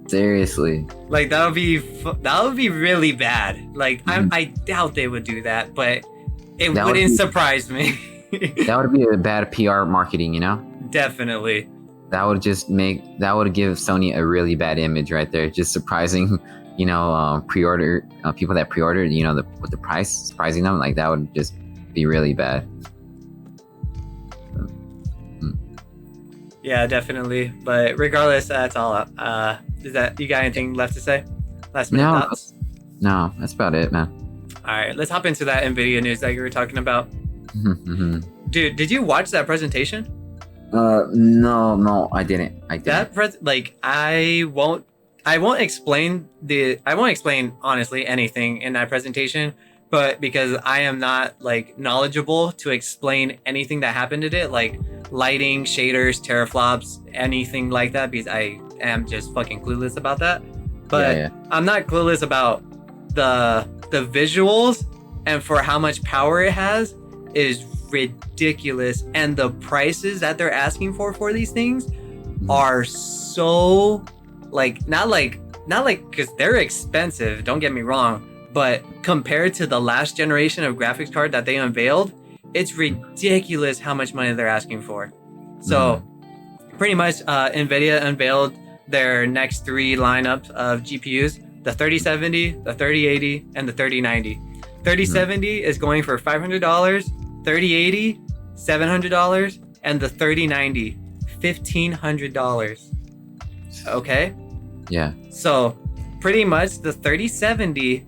Seriously. Like that would be really bad. Like I doubt they would do that, but it wouldn't surprise me. That would be a bad PR marketing, you know? Definitely. That would give Sony a really bad image right there. Just surprising, you know, pre-order people that pre-ordered, you know, with the price, surprising them, like that would just be really bad. Yeah, definitely. But regardless, that's all. Is that you got anything left to say? Last minute thoughts? No, that's about it, man. All right, let's hop into that NVIDIA news that you were talking about. Dude, did you watch that presentation? No, I didn't. I won't explain honestly anything in that presentation, but because I am not like knowledgeable to explain anything that happened in it, like lighting, shaders, teraflops, anything like that, because I am just fucking clueless about that. But I'm not clueless about the visuals, and for how much power it has is ridiculous, and the prices that they're asking for these things are so not like because they're expensive, don't get me wrong, but compared to the last generation of graphics card that they unveiled, it's ridiculous how much money they're asking for. So pretty much NVIDIA unveiled their next three lineups of GPUs: the 3070, the 3080, and the 3090. 3070 is going for $500, 3080 $700, and the 3090 $1,500. Okay. Yeah. So pretty much the 3070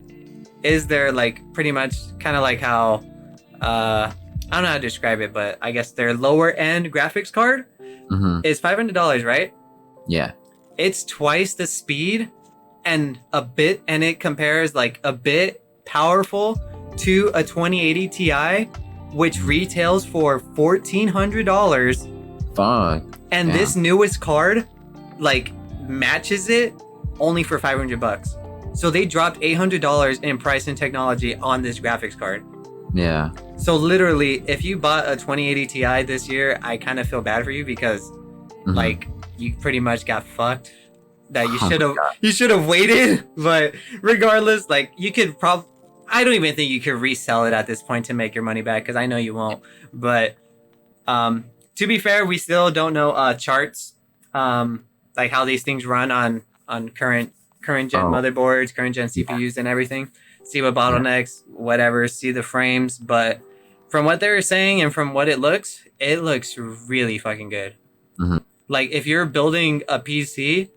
is their like pretty much kind of like how I don't know how to describe it, but I guess their lower end graphics card is $500, right? Yeah. It's twice the speed and it compares like a bit powerful to a 2080 Ti, which retails for $1,400. Fuck. And this newest card like matches it only for $500. So they dropped $800 in price and technology on this graphics card. Yeah. So literally, if you bought a 2080 Ti this year, I kind of feel bad for you because like you pretty much got fucked that you should have waited. But regardless, like you could I don't even think you could resell it at this point to make your money back, because I know you won't. But to be fair, we still don't know charts, like how these things run on current gen motherboards, current gen CPUs, and everything. See what bottlenecks, whatever. See the frames, but from what they were saying and from what it looks really fucking good. Mm-hmm. Like if you're building a PC,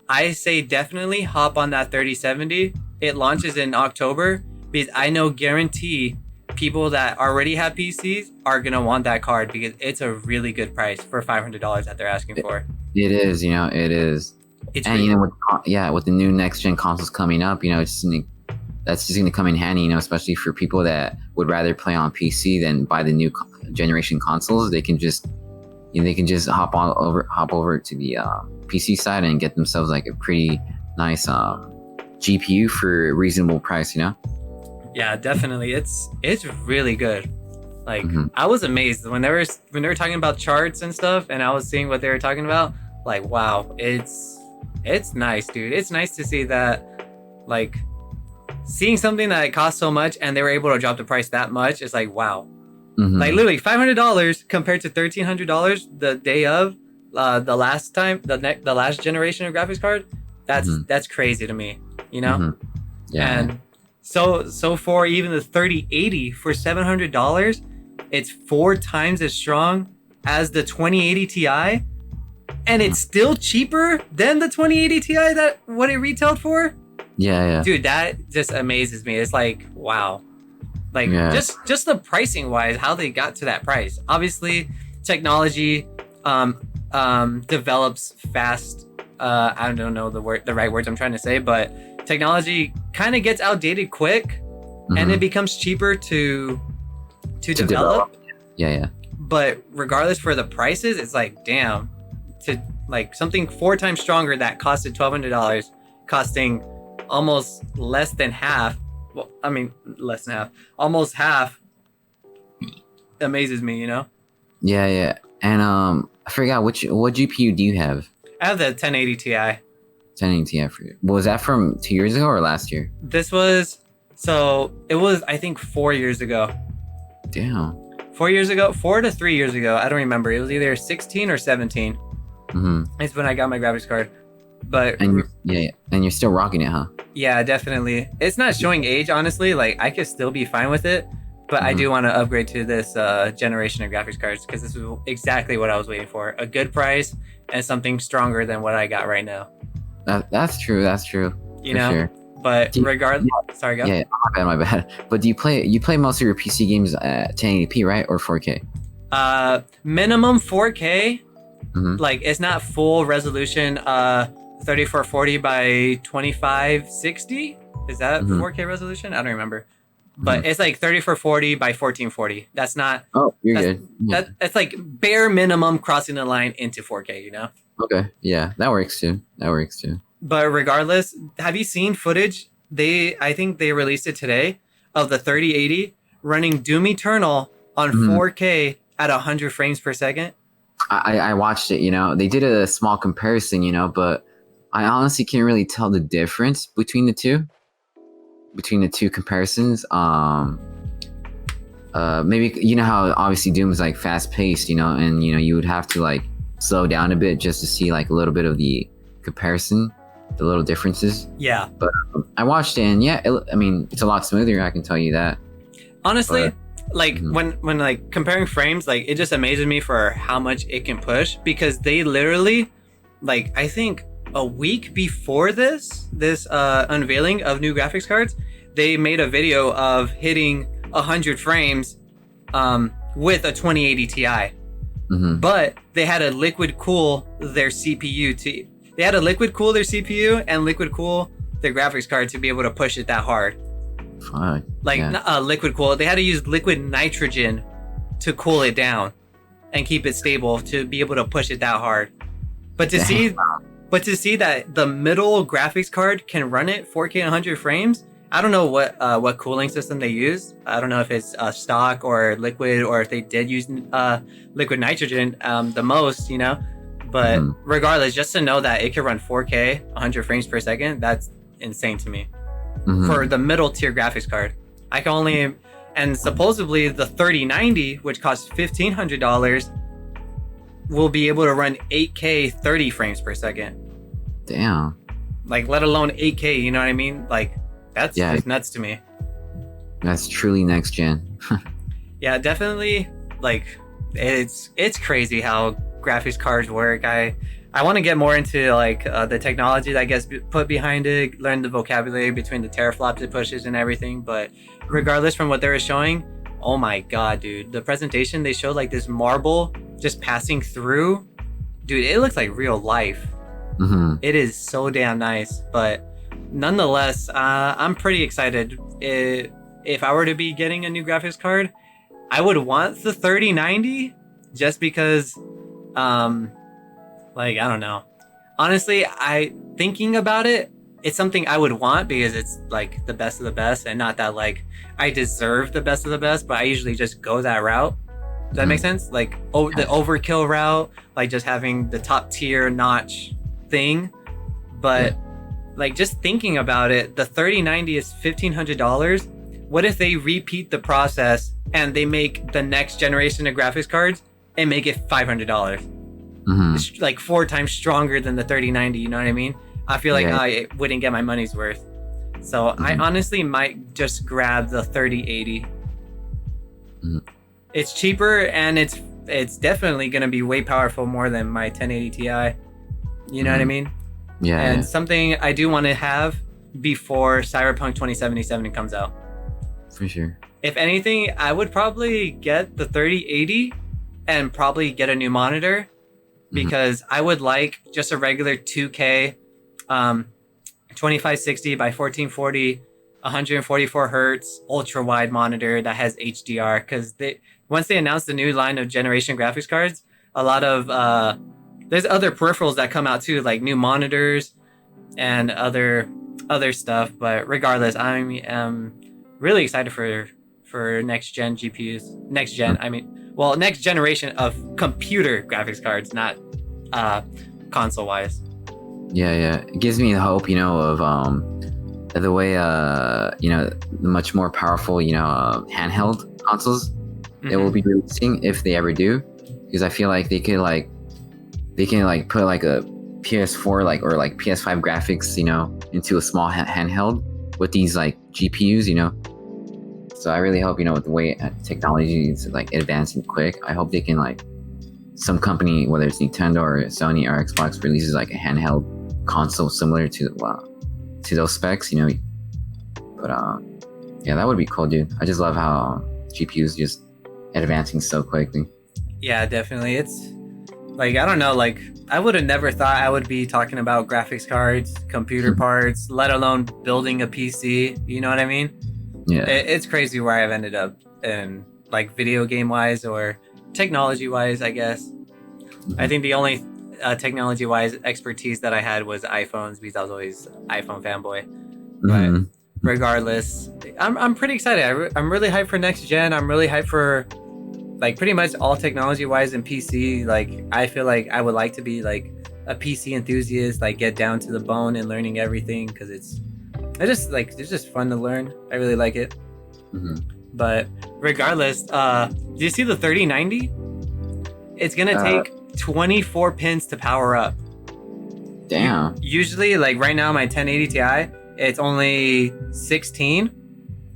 I say definitely hop on that 3070. It launches in October, because I know guarantee people that already have PCs are gonna want that card, because it's a really good price for $500 that they're asking for. It is, it is. It's and really with the new next gen consoles coming up, that's just gonna come in handy, especially for people that would rather play on PC than buy the new generation consoles. They can just hop over to the PC side and get themselves like a pretty nice GPU for a reasonable price, Yeah, definitely. It's really good. Like I was amazed when they were talking about charts and stuff, and I was seeing what they were talking about. Like, wow, it's nice, dude. It's nice to see that, like, seeing something that costs so much and they were able to drop the price that much. It's like, wow. Like literally $500 compared to $1,300 the day of the last generation of graphics card. That's crazy to me, Yeah. And so for even the 3080 for $700, it's 4 times as strong as the 2080 Ti, and it's still cheaper than the 2080 Ti that what it retailed for. Yeah. Dude, that just amazes me. It's like, wow. Like just the pricing wise, how they got to that price. Obviously, technology develops fast. I don't know the right words I'm trying to say, but technology kind of gets outdated quick, and it becomes cheaper to develop. Yeah. But regardless, for the prices, it's like, damn, to like something 4 times stronger that costed $1,200, costing almost less than half. Well, I mean, less than half, almost half. Amazes me, Yeah. And I forgot what GPU do you have? I have the 1080 Ti. 1080 Ti for you. Was that from 2 years ago or last year? It was I think 4 years ago. Damn. 4 years ago, 4 to 3 years ago. I don't remember. It was either 16 or 17. It's when I got my graphics card. But and you're still rocking it, huh? Yeah, definitely. It's not showing age, honestly. Like I could still be fine with it, but I do want to upgrade to this generation of graphics cards, because this is exactly what I was waiting for. A good price and something stronger than what I got right now. That's true. Sure. But regardless, sorry, go. Yeah, my bad. But do you play most of your PC games at 1080p, right, or 4K? Minimum 4K. Like it's not full resolution. 3440 by 2560. Is that 4K resolution? I don't remember. But it's like 3440 by 1440. That's not. Oh, you're good. Yeah. That's like bare minimum crossing the line into 4K. Okay. Yeah, that works too. But regardless, have you seen footage? I think they released it today of the 3080 running Doom Eternal on 4K at 100 frames per second. I watched it. They did a small comparison. But I honestly can't really tell the difference between the two comparisons. Maybe how obviously Doom is like fast paced, and you would have to like slow down a bit just to see like a little bit of the comparison, the little differences. Yeah. But I watched it, and it's a lot smoother. I can tell you that. Honestly, when like comparing frames, like it just amazes me for how much it can push, because they literally, like I think a week before this unveiling of new graphics cards, they made a video of hitting 100 frames with a 2080 Ti. But they had to liquid cool their CPU they had to liquid cool their CPU and liquid cool their graphics card to be able to push it that hard. Fine. Liquid cool. They had to use liquid nitrogen to cool it down and keep it stable to be able to push it that hard. But to see that the middle graphics card can run it 4K 100 frames, I don't know what cooling system they use. I don't know if it's stock or liquid, or if they did use liquid nitrogen the most, But regardless, just to know that it can run 4K, 100 frames per second, that's insane to me. For the middle tier graphics card, I can only, and supposedly the 3090, which costs $1,500, will be able to run 8K 30 frames per second. Damn. Like, let alone 8K, you know what I mean? Like, that's just nuts to me. That's truly next gen. Yeah, definitely. Like, it's crazy how graphics cards work. I want to get more into like the technology that gets put behind it, learn the vocabulary between the teraflops it pushes and everything. But regardless from what they were showing, oh my god, dude, the presentation they showed, like this marble just passing through, dude, it looks like real life. It is so damn nice. But nonetheless, I'm pretty excited. If I were to be getting a new graphics card, I would want the 3090 just because like, I don't know. Honestly, thinking about it, it's something I would want because it's like the best of the best, and not that like I deserve the best of the best, but I usually just go that route. Does that make sense? Like the overkill route, like just having the top tier notch thing. But like just thinking about it, the 3090 is $1,500. What if they repeat the process and they make the next generation of graphics cards and make it $500? It's like 4 times stronger than the 3090, you know what I mean? I feel like I wouldn't get my money's worth. So I honestly might just grab the 3080. It's cheaper, and it's definitely going to be way powerful more than my 1080 Ti. You know what I mean? Yeah. And something I do want to have before Cyberpunk 2077 comes out. For sure. If anything, I would probably get the 3080 and probably get a new monitor, because I would like just a regular 2K 2560 by 1440 144 hertz ultra wide monitor that has HDR, because once they announced the new line of generation graphics cards, a lot of there's other peripherals that come out too, like new monitors and other stuff. But regardless, I am really excited for next gen GPUs. Next generation of computer graphics cards, not console wise. Yeah. It gives me the hope, of the way the much more powerful, handheld consoles they will be releasing, if they ever do, because I feel like they can put like a PS4 or PS5 graphics, into a small handheld with these like GPUs, So I really hope, with the way technology is like advancing quick, I hope they can some company, whether it's Nintendo or Sony or Xbox, releases like a handheld console similar to those specs, But that would be cool, dude. I just love how GPUs just advancing so quickly. Yeah, definitely. It's like, I don't know, like I would have never thought I would be talking about graphics cards, computer parts, let alone building a PC. You know what I mean? Yeah. It's crazy where I've ended up in like video game wise or technology wise, I guess. I think the only technology wise expertise that I had was iPhones, because I was always iPhone fanboy. But regardless, I'm pretty excited. I'm really hyped for next gen. I'm really hyped for like pretty much all technology wise in PC. Like I feel like I would like to be like a PC enthusiast, like get down to the bone and learning everything, because it's just fun to learn. I really like it. But regardless, do you see the 3090? It's gonna take 24 pins to power up. Damn. Usually, like right now, my 1080 Ti, it's only 16,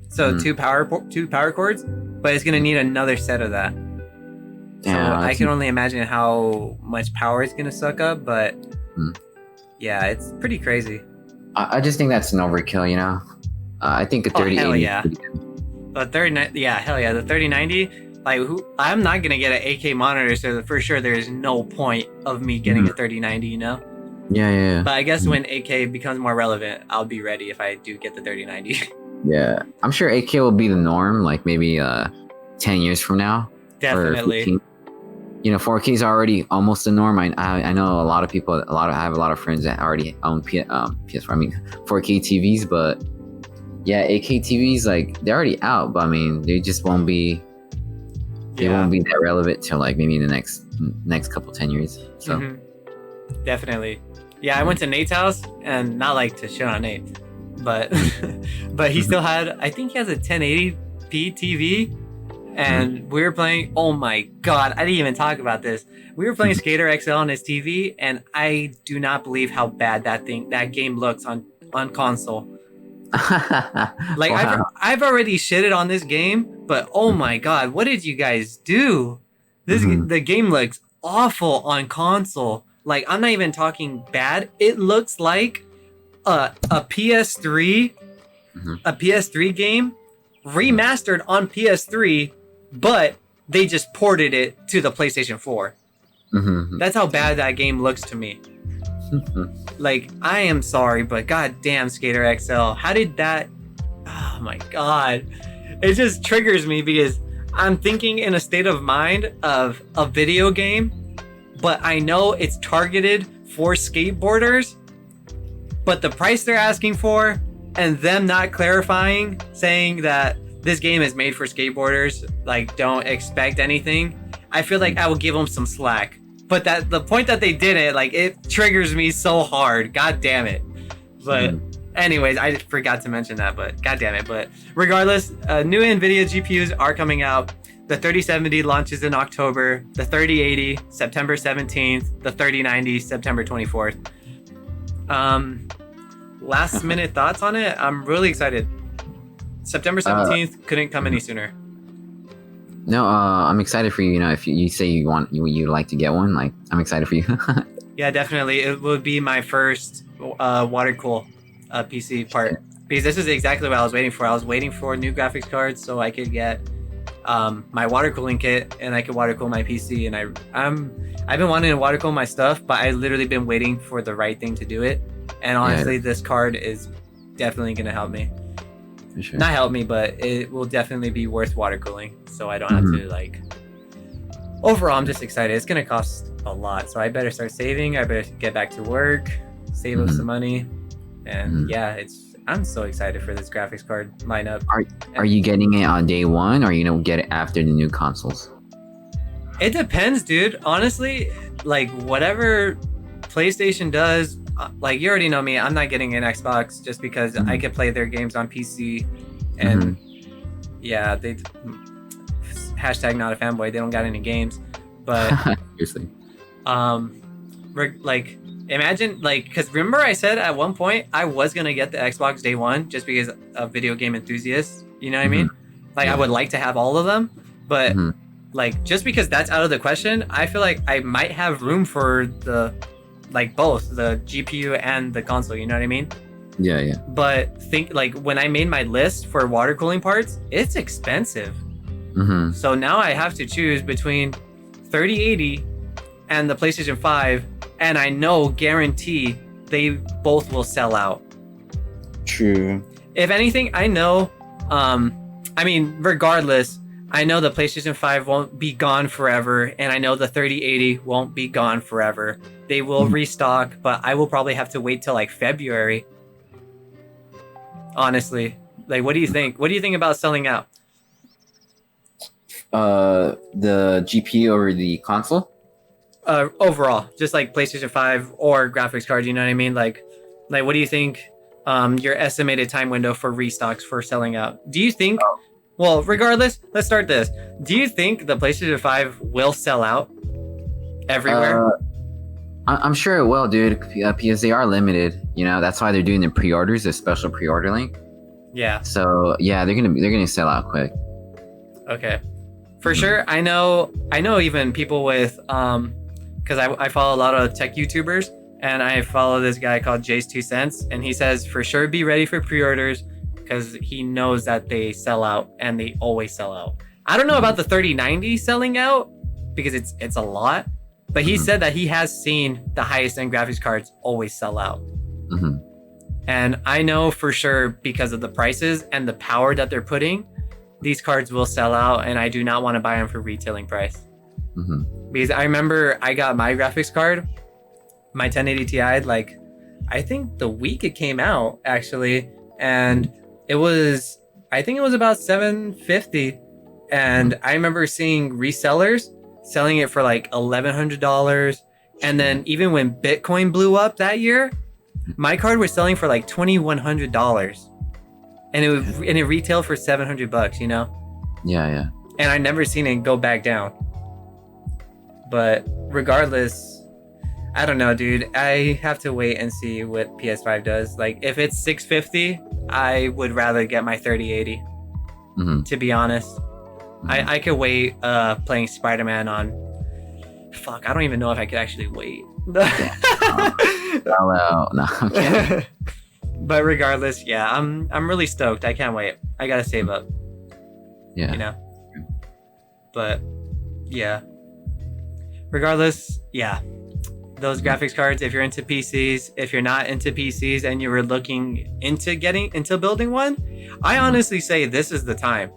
so two power cords, but it's gonna need another set of that. Damn, so I can only imagine how much power it's gonna suck up, but yeah, it's pretty crazy. I just think that's an overkill, I think a 3080. Hell yeah. The 3090. Like, I'm not gonna get an 8K monitor, so for sure there is no point of me getting a 3090. Yeah. But I guess when 8K becomes more relevant, I'll be ready if I do get the 3090. Yeah, I'm sure 8K will be the norm, like maybe 10 years from now. Definitely. 4K is already almost the norm. I know a lot of people. I have a lot of friends that already own PS4. I mean 4K TVs, but yeah, 8K TVs, like they're already out, but I mean they just won't be. They won't be that relevant till like maybe in the next couple 10 years. So Definitely. Yeah, I went to Nate's house, and not like to shit on Nate, but but he still had, I think he has a 1080p TV, and we were playing. Oh my god, I didn't even talk about this. We were playing Skater XL on his TV, and I do not believe how bad that game looks on console. Like Wow. I've already shitted on this game, but oh my god, what did you guys do? The game looks awful on console. Like, I'm not even talking bad. It looks like a PS3 a PS3 game remastered on PS3, but they just ported it to the PlayStation 4. That's how bad that game looks to me. Like, I am sorry, but goddamn, Skater XL, how did that? Oh my god, it just triggers me because I'm thinking in a state of mind of a video game, but I know it's targeted for skateboarders, but the price they're asking for and them not clarifying, saying that this game is made for skateboarders, like, don't expect anything, I feel like I will give them some slack. But that the point that they did it, like, it triggers me so hard. God damn it. But anyways, I forgot to mention that, but god damn it. But regardless, new NVIDIA GPUs are coming out. The 3070 launches in October, the 3080 September 17th, the 3090 September 24th. Last minute thoughts on it? I'm really excited. September 17th couldn't come any sooner. No, I'm excited for you. You know, if you say you like to get one, like, I'm excited for you. Yeah, definitely. It would be my first water cool PC part, because this is exactly what I was waiting for. I was waiting for new graphics cards so I could get my water cooling kit and I could water cool my PC. And I've been wanting to water cool my stuff, but I literally been waiting for the right thing to do it. And honestly, this card is definitely gonna help me. Sure. Not help me, but it will definitely be worth water cooling, so I don't have to, like. Overall, I'm just excited. It's gonna cost a lot, so I better start saving. I better get back to work, save up some money, and yeah, I'm so excited for this graphics card lineup. Are you getting it on day one, or get it after the new consoles? It depends, dude. Honestly, like, whatever PlayStation does. Like, you already know me, I'm not getting an Xbox just because I can play their games on PC, and yeah, they hashtag not a fanboy, they don't got any games, but seriously, like, imagine, like, because remember I said at one point I was gonna get the Xbox day one just because of video game enthusiasts, you know what I mean? Like, I would like to have all of them, but like, just because that's out of the question, I feel like I might have room for the, like, both the GPU and the console, you know what I mean? Yeah. But think, like, when I made my list for water cooling parts, it's expensive. So now I have to choose between 3080 and the PlayStation 5, and I know, guarantee, they both will sell out. True. If anything, I know, I mean, regardless, I know the PlayStation 5 won't be gone forever, and I know the 3080 won't be gone forever. They will restock, but I will probably have to wait till, like, February. Honestly. Like, what do you think? What do you think about selling out? The GPU over the console? Overall, just like PlayStation 5 or graphics card, you know what I mean? Like, what do you think your estimated time window for restocks for selling out? Do you think... Well, regardless, let's start this. Do you think the PlayStation 5 will sell out everywhere? I'm sure it will, dude, because they are limited. You know, that's why they're doing the pre-orders, the special pre-order link. Yeah. So yeah, they're gonna sell out quick. Okay, for sure. I know even people with because I follow a lot of tech YouTubers, and I follow this guy called Jay's 2 Cents, and he says for sure be ready for pre-orders, because he knows that they sell out, and they always sell out. I don't know about the 3090 selling out, because it's a lot, but he said that he has seen the highest end graphics cards always sell out. And I know for sure, because of the prices and the power that they're putting, these cards will sell out, and I do not want to buy them for retailing price. Because I remember I got my graphics card, my 1080 Ti, like, I think the week it came out, actually, and I think it was about $750, and I remember seeing resellers selling it for like $1,100, And then even when Bitcoin blew up that year, my card was selling for like $2,100, and it retailed for $700. You know. Yeah. And I never seen it go back down. But regardless, I don't know, dude. I have to wait and see what PS5 does. Like, if it's $650, I would rather get my 3080. To be honest, I could wait playing Spider-Man on. Fuck, I don't even know if I could actually wait. No, I'm kidding. But regardless, yeah, I'm really stoked. I can't wait. I gotta save up. Yeah. You know. But yeah. Regardless, yeah. Those graphics cards, if you're into PCs, if you're not into PCs and you were looking into building one, I honestly say this is the time.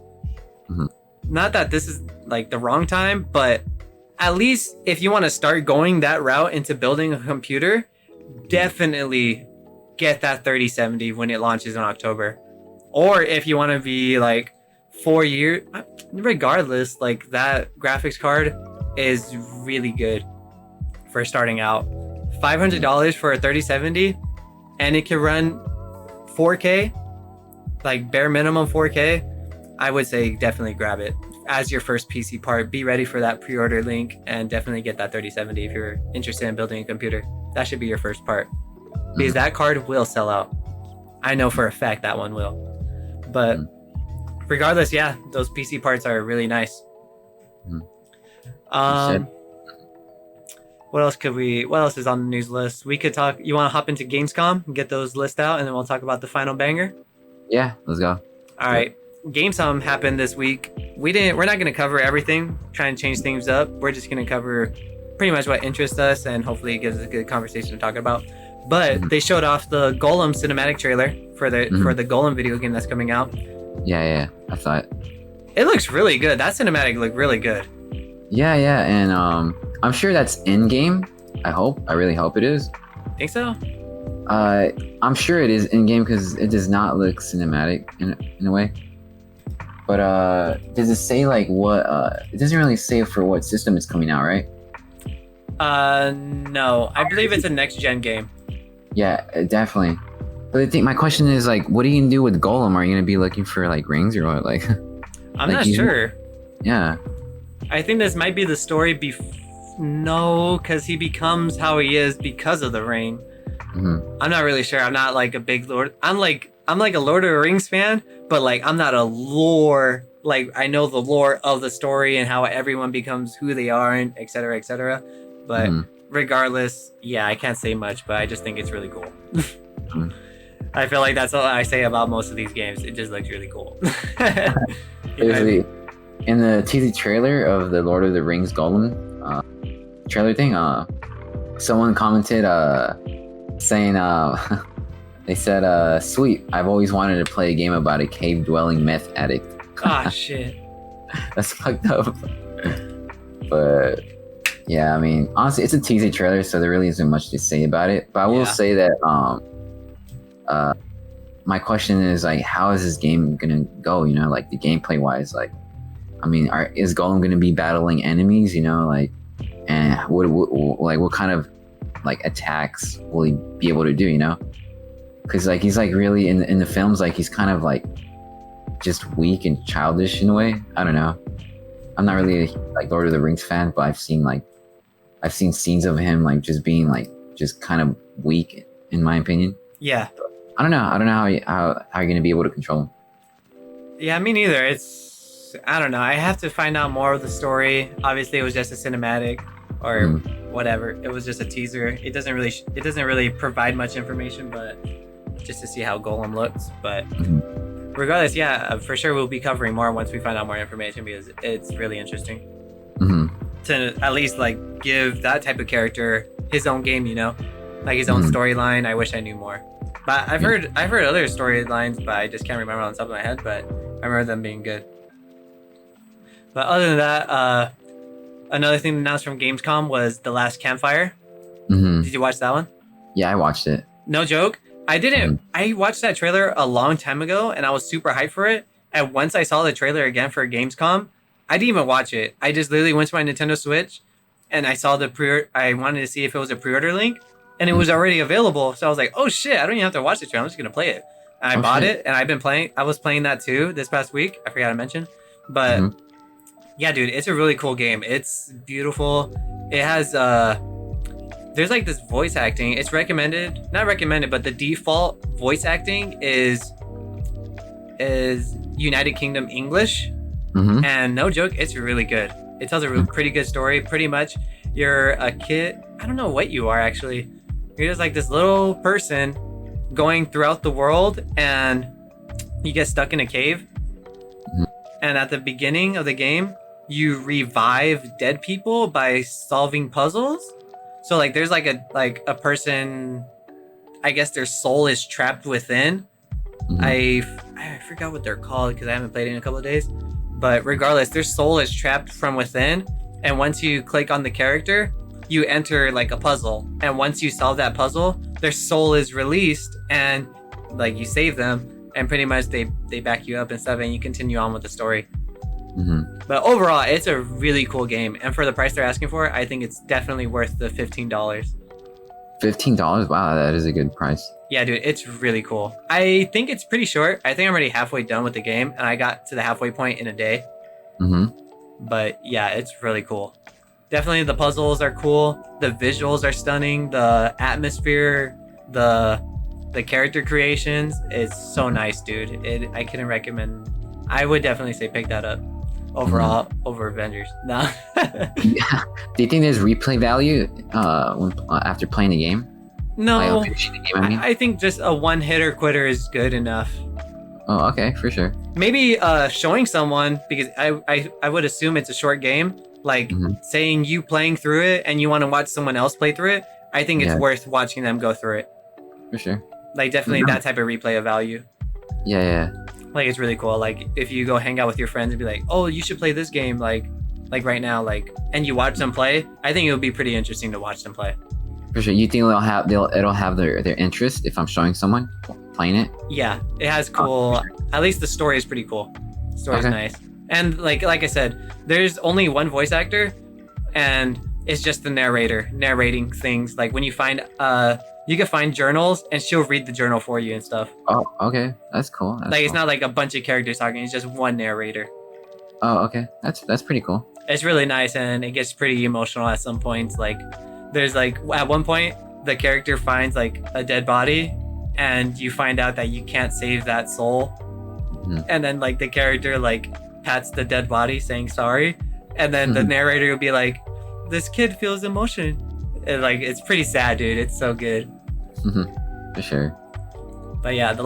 Not that this is like the wrong time, but at least if you want to start going that route into building a computer, definitely get that 3070 when it launches in October. Or if you want to be like 4 years, regardless, like that graphics card is really good for starting out. $500 for a 3070, and it can run 4K, like bare minimum 4K. I would say definitely grab it as your first PC part. Be ready for that pre-order link, and definitely get that 3070 if you're interested in building a computer. That should be your first part, because that card will sell out. I know for a fact that one will. But regardless, yeah, those PC parts are really nice. What else is on the news list? We could talk. You want to hop into Gamescom and get those lists out, and then we'll talk about the final banger? Yeah, let's go. All right. Gamescom happened this week. We're not going to cover everything, try and change things up. We're just going to cover pretty much what interests us, and hopefully it gives us a good conversation to talk about. But they showed off the Golem cinematic trailer for the Golem video game that's coming out. Yeah, I thought it looks really good. That cinematic looked really good. Yeah, and I'm sure that's in game. I really hope it is. Think so? I'm sure it is in game because it does not look cinematic in a way. But does it say like what? It doesn't really say for what system it's coming out, right? No. I believe it's a next gen game. Yeah, definitely. But I think my question is like, what are you gonna do with Golem? Are you gonna be looking for like rings or what? Like, I'm not sure. Yeah. I think this might be the story. No, because he becomes how he is because of the ring. I'm not really sure. I'm not like a big Lord. I'm like a Lord of the Rings fan, but like I'm not a lore. Like I know the lore of the story and how everyone becomes who they are and et cetera, et cetera. But regardless, yeah, I can't say much, but I just think it's really cool. I feel like that's all I say about most of these games. It just looks really cool. In the teaser trailer of the Lord of the Rings Golem trailer thing, someone commented saying they said, sweet, I've always wanted to play a game about a cave dwelling meth addict. Ah, shit. That's fucked up. But yeah, I mean, honestly, it's a teaser trailer, so there really isn't much to say about it. But I will say that my question is like, how is this game gonna go? You know, like the gameplay wise, like, I mean, is Golem gonna be battling enemies? You know, like, and what kind of like attacks will he be able to do? You know, because like he's like really in the films, like he's kind of like just weak and childish in a way. I don't know. I'm not really like Lord of the Rings fan, but I've seen scenes of him like just being like just kind of weak, in my opinion. Yeah. I don't know how you're gonna be able to control him. Yeah, me neither. I don't know. I have to find out more of the story. Obviously, it was just a cinematic or whatever. It was just a teaser. It doesn't really provide much information, but just to see how Golem looks. But regardless, yeah, for sure we'll be covering more once we find out more information because it's really interesting to at least like give that type of character his own game. You know, like his own storyline. I wish I knew more. But I've heard other storylines, but I just can't remember on the top of my head. But I remember them being good. But other than that, another thing announced from Gamescom was The Last Campfire. Did you watch that one? Yeah, I watched it. No joke. I didn't. I watched that trailer a long time ago, and I was super hyped for it. And once I saw the trailer again for Gamescom, I didn't even watch it. I just literally went to my Nintendo Switch, and I saw I wanted to see if it was a pre-order link, and it was already available. So I was like, oh shit, I don't even have to watch the trailer. I'm just gonna play it. And I bought it, and I was playing that too this past week. I forgot to mention, but yeah, dude, it's a really cool game. It's beautiful. It has there's like this voice acting. It's not recommended, but the default voice acting is United Kingdom English, and no joke, it's really good. It tells a pretty good story. Pretty much, you're a kid. I don't know what you are actually. You're just like this little person going throughout the world, and you get stuck in a cave. And at the beginning of the game, you revive dead people by solving puzzles. So like, there's like a person. I guess their soul is trapped within. I forgot what they're called because I haven't played it in a couple of days. But regardless, their soul is trapped from within, and once you click on the character, you enter like a puzzle, and once you solve that puzzle, their soul is released, and like you save them, and pretty much they back you up and stuff, and you continue on with the story. But overall, it's a really cool game, and for the price they're asking for, I think it's definitely worth the $15. $15? Wow, that is a good price. Yeah, dude, it's really cool. I think it's pretty short. I think I'm already halfway done with the game, and I got to the halfway point in a day. But yeah, it's really cool. Definitely the puzzles are cool. The visuals are stunning. The atmosphere, the character creations, it's so nice, dude. I couldn't recommend. I would definitely say pick that up overall over Avengers. No. Yeah. Do you think there's replay value after playing the game? No, like, finishing the game, I think just a one-hitter quitter is good enough. Oh, okay, for sure. Maybe showing someone, because I would assume it's a short game, like saying you playing through it and you want to watch someone else play through it. I think it's worth watching them go through it. For sure. Like definitely that type of replay of value. Yeah. Like it's really cool. Like if you go hang out with your friends and be like, oh, you should play this game like right now, like, and you watch them play, I think it would be pretty interesting to watch them play. For sure. You think it'll have their interest if I'm showing someone playing it? Yeah, it has cool. At least the story is pretty cool. The story's nice, and like I said, there's only one voice actor, and it's just the narrator narrating things. Like when you find you can find journals, and she'll read the journal for you and stuff. Oh, okay, that's cool. It's not like a bunch of characters talking; it's just one narrator. Oh, okay, that's pretty cool. It's really nice, and it gets pretty emotional at some points. Like there's like at one point the character finds like a dead body, and you find out that you can't save that soul, and then like the character like pats the dead body saying sorry, and then the narrator will be like, this kid feels emotion, and like it's pretty sad, dude. It's so good. For sure. But yeah, that was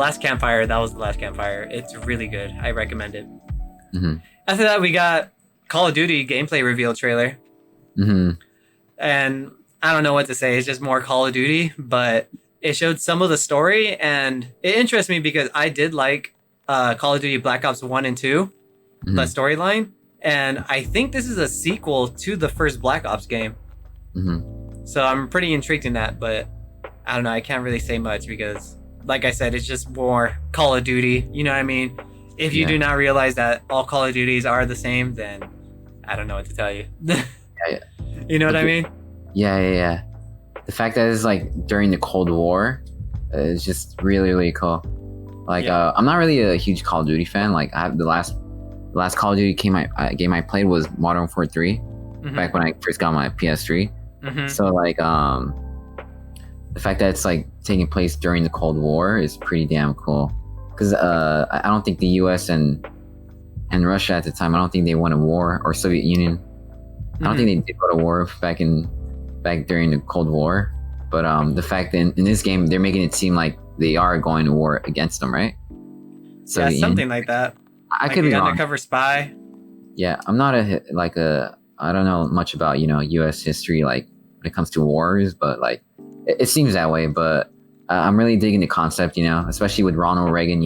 the last campfire. It's really good. I recommend it. After that, we got Call of Duty gameplay reveal trailer, and I don't know what to say. It's just more Call of Duty, but it showed some of the story, and it interests me because I did like Call of Duty Black Ops 1 and 2, the storyline, and I think this is a sequel to the first Black Ops game. So I'm pretty intrigued in that, but I don't know. I can't really say much because, like I said, it's just more Call of Duty. You know what I mean? If you do not realize that all Call of Duties are the same, then I don't know what to tell you. You know what I mean? Yeah. The fact that it's like during the Cold War is just really, really cool. Like, I'm not really a huge Call of Duty fan. Like, I have the last Call of Duty game I played was Modern Warfare 3, back when I first got my PS3. So like, the fact that it's like taking place during the Cold War is pretty damn cool. Because I don't think the U.S. and Russia at the time, I don't think they won a war, or Soviet Union. I don't think they did go to war back during the Cold War. But the fact that in this game they're making it seem like they are going to war against them, right? So yeah, something like that. I could be wrong. Undercover spy. Yeah, I'm not I don't know much about U.S. history like when it comes to wars, but like it seems that way. But I'm really digging the concept, especially with Ronald Reagan.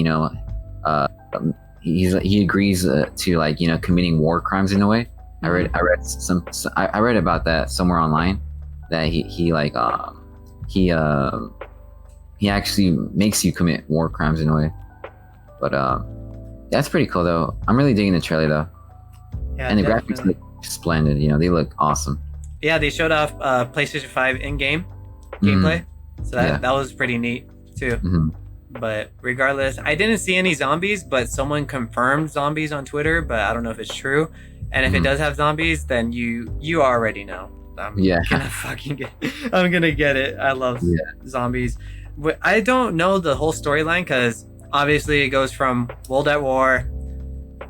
He agrees to like committing war crimes in a way. I read about that somewhere online, that he actually makes you commit war crimes in a way. But that's pretty cool though. I'm really digging the trailer though. Yeah, and the graphics look splendid. They look awesome. Yeah, they showed off PlayStation 5 in-game gameplay. So that was pretty neat too. Mm-hmm. But regardless, I didn't see any zombies, but someone confirmed zombies on Twitter, but I don't know if it's true. And if it does have zombies, then you already know. I'm gonna get it. I love zombies. But I don't know the whole storyline because obviously it goes from World at War,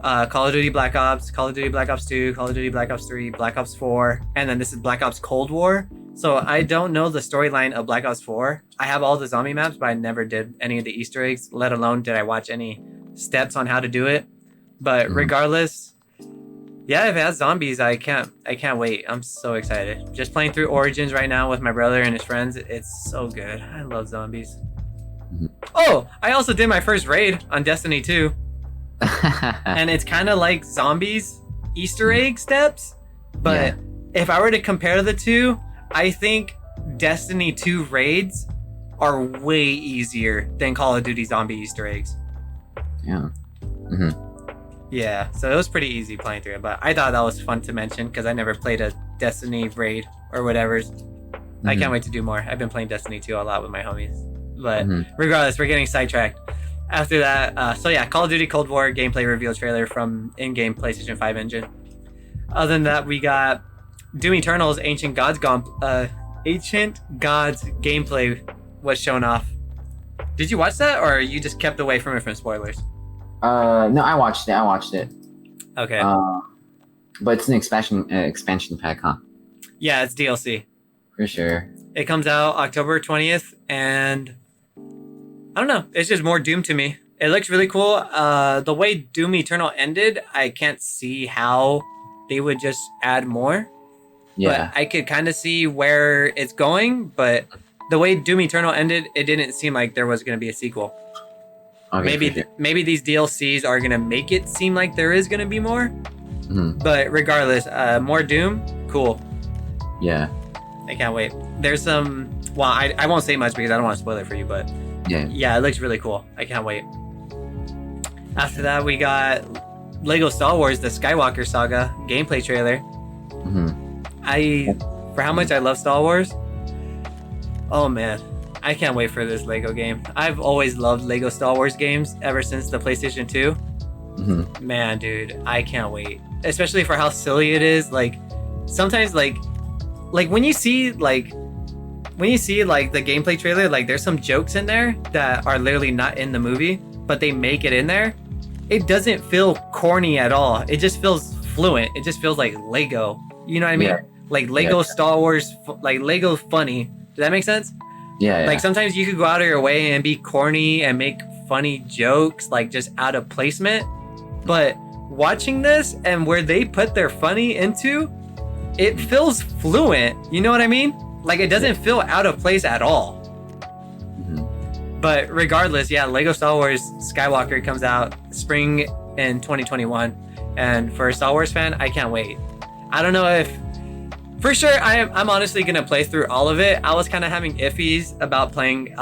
Call of Duty Black Ops, Call of Duty Black Ops 2, Call of Duty Black Ops 3, Black Ops 4, and then this is Black Ops Cold War. So I don't know the storyline of Black Ops 4. I have all the zombie maps, but I never did any of the Easter eggs, let alone did I watch any steps on how to do it. But regardless, yeah, if it has zombies, I can't wait. I'm so excited. Just playing through Origins right now with my brother and his friends. It's so good. I love zombies. Oh, I also did my first raid on Destiny 2. And it's kind of like zombies Easter egg steps. But if I were to compare the two, I think Destiny 2 raids are way easier than Call of Duty zombie Easter eggs. Yeah. Yeah, so it was pretty easy playing through it, but I thought that was fun to mention because I never played a Destiny raid or whatever. I can't wait to do more. I've been playing Destiny 2 a lot with my homies. But regardless, we're getting sidetracked. After that, Call of Duty Cold War gameplay reveal trailer from in-game PlayStation 5 engine. Other than that, we got Doom Eternal's Ancient Gods gameplay was shown off. Did you watch that, or you just kept away from it from spoilers? No, I watched it. Okay. But it's an expansion pack, huh? Yeah, it's DLC. For sure. It comes out October 20th, and I don't know. It's just more Doom to me. It looks really cool. The way Doom Eternal ended, I can't see how they would just add more. Yeah. But I could kind of see where it's going, but the way Doom Eternal ended, it didn't seem like there was going to be a sequel. Okay, maybe these DLCs are going to make it seem like there is going to be more. But regardless, more Doom, cool. Yeah. I can't wait. There's some... Well, I won't say much because I don't want to spoil it for you, but... Yeah, it looks really cool. I can't wait. After that, we got Lego Star Wars, the Skywalker Saga gameplay trailer. For how much I love Star Wars, oh man, I can't wait for this Lego game. I've always loved Lego Star Wars games ever since the PlayStation 2. Man, dude, I can't wait. Especially for how silly it is. Like, sometimes, like when you see the gameplay trailer, like there's some jokes in there that are literally not in the movie, but they make it in there. It doesn't feel corny at all. It just feels fluent. It just feels like Lego. You know what I mean? Yeah. Like Lego Star Wars, like Lego funny. Does that make sense? Yeah. Like sometimes you could go out of your way and be corny and make funny jokes, like just out of placement. But watching this and where they put their funny into, it feels fluent. You know what I mean? Like it doesn't feel out of place at all. But regardless, Lego Star Wars Skywalker comes out spring in 2021. And for a Star Wars fan, I can't wait. I don't know if... For sure, I'm honestly going to play through all of it. I was kind of having iffies about playing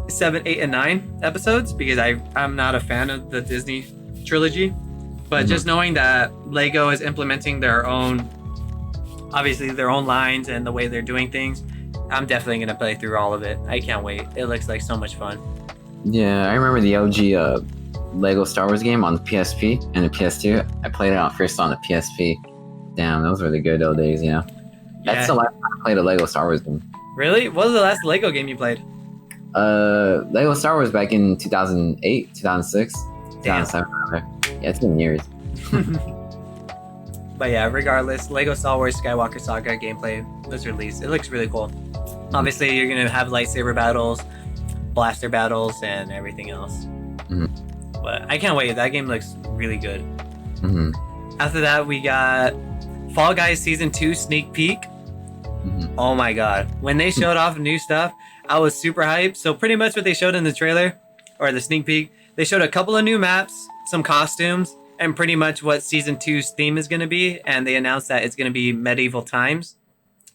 7, 8, and 9 episodes because I'm not a fan of the Disney trilogy. But just knowing that Lego is implementing their own lines and the way they're doing things, I'm definitely going to play through all of it. I can't wait. It looks like so much fun. Yeah, I remember the OG Lego Star Wars game on the PSP and the PS2. I played it first on the PSP. Damn, those were the good old days, That's the last time I played a Lego Star Wars game. Really? What was the last Lego game you played? Lego Star Wars back in 2008, 2006, Damn. 2007. Yeah, it's been years. But regardless, Lego Star Wars Skywalker Saga gameplay was released. It looks really cool. Obviously, you're going to have lightsaber battles, blaster battles, and everything else. But I can't wait. That game looks really good. After that, we got Fall Guys Season 2 sneak peek. Oh my god. When they showed off new stuff, I was super hyped. So pretty much what they showed in the trailer, or the sneak peek, they showed a couple of new maps, some costumes, and pretty much what Season 2's theme is going to be. And they announced that it's going to be medieval times.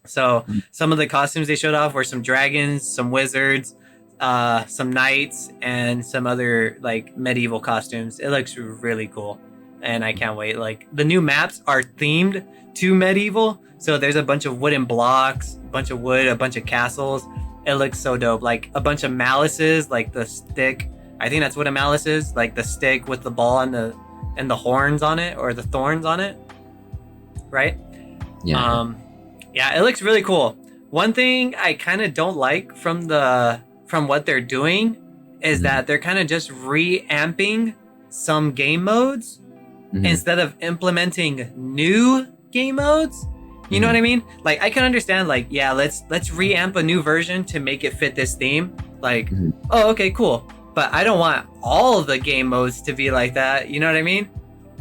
So some of the costumes they showed off were some dragons, some wizards, some knights, and some other like medieval costumes. It looks really cool. and I can't wait. Like the new maps are themed to medieval, so there's a bunch of wooden blocks, a bunch of wood, a bunch of castles. It looks so dope. Like a bunch of malices, like the stick. I think that's what a malice is, like the stick with the ball and the horns on it, or the thorns on it, right? Yeah. Yeah, it looks really cool. One thing I kind of don't like from what they're doing is that they're kind of just reamping some game modes instead of implementing new game modes. You know what I mean? Like I can understand, like, yeah, let's reamp a new version to make it fit this theme. Like, oh, okay, cool. But I don't want all of the game modes to be like that. You know what I mean?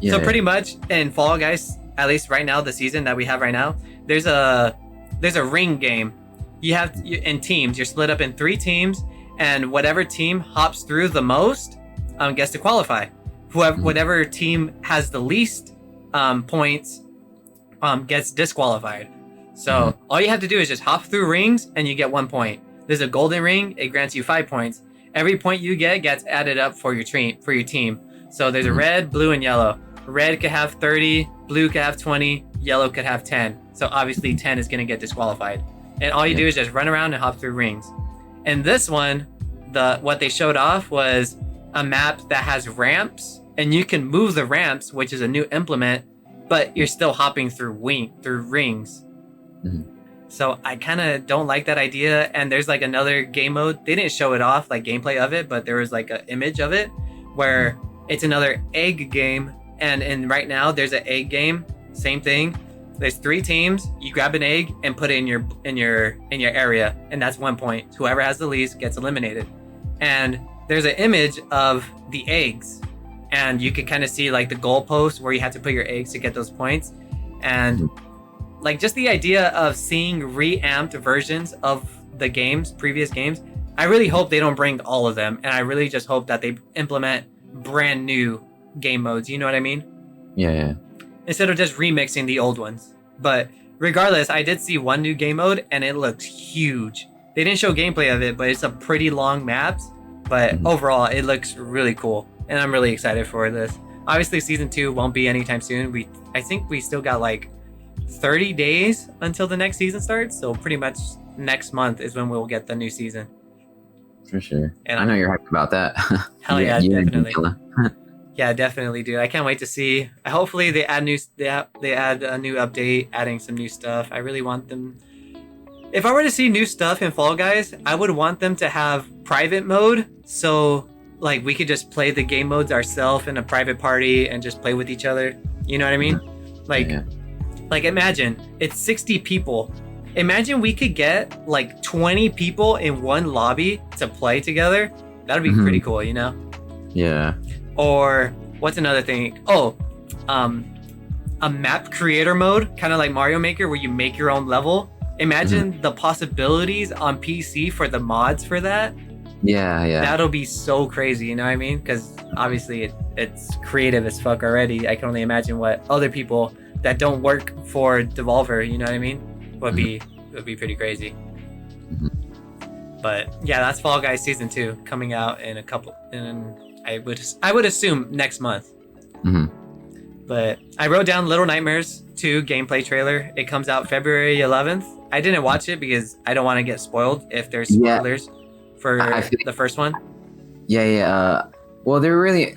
Yeah, So pretty much in Fall Guys, at least right now, the season that we have right now, there's a ring game. In teams. You're split up in 3 teams, and whatever team hops through the most gets to qualify. Whatever team has the least points gets disqualified. So all you have to do is just hop through rings, and you get 1 point. There's a golden ring. It grants you 5 points. Every point you get gets added up for your team. So there's a red, blue, and yellow. Red could have 30, blue could have 20, yellow could have 10. So obviously 10 is going to get disqualified. And all you do is just run around and hop through rings. And this one, what they showed off was a map that has ramps, and you can move the ramps, which is a new implement, but you're still hopping through rings. So I kind of don't like that idea. And there's like another game mode. They didn't show it off, like gameplay of it, but there was like an image of it where it's another egg game. And right now there's an egg game. Same thing. There's 3 teams. You grab an egg and put it in your area, and that's 1 point. Whoever has the least gets eliminated. And there's an image of the eggs, and you can kind of see like the goalpost where you have to put your eggs to get those points. And like just the idea of seeing reamped versions of the previous games, I really hope they don't bring all of them, and I really just hope that they implement brand new game modes. You know what I mean? Yeah. Instead of just remixing the old ones. But regardless, I did see one new game mode, and it looks huge. They didn't show gameplay of it, but it's a pretty long map. But overall, it looks really cool, and I'm really excited for this. Obviously, season 2 won't be anytime soon. I think we still got like 30 days until the next season starts. So pretty much next month is when we'll get the new season. For sure. And I know you're hyped about that. Hell yeah, definitely. Yeah, definitely, dude. I can't wait to see. Hopefully, they add a new update, adding some new stuff. I really want them. If I were to see new stuff in Fall Guys, I would want them to have private mode, so like we could just play the game modes ourselves in a private party and just play with each other. You know what I mean? Like imagine it's 60 people. Imagine we could get like 20 people in one lobby to play together. That'd be pretty cool, you know? Yeah. Or what's another thing? A map creator mode, kind of like Mario Maker, where you make your own level. Imagine the possibilities on PC for the mods for that. Yeah. That'll be so crazy, you know what I mean? Because obviously it's creative as fuck already. I can only imagine what other people that don't work for Devolver, you know what I mean, would be pretty crazy. But yeah, that's Fall Guys Season 2 coming out in I would assume next month. But I wrote down Little Nightmares 2 gameplay trailer. It comes out February 11th. I didn't watch it because I don't want to get spoiled if there's spoilers for the first one. Yeah. Well, there really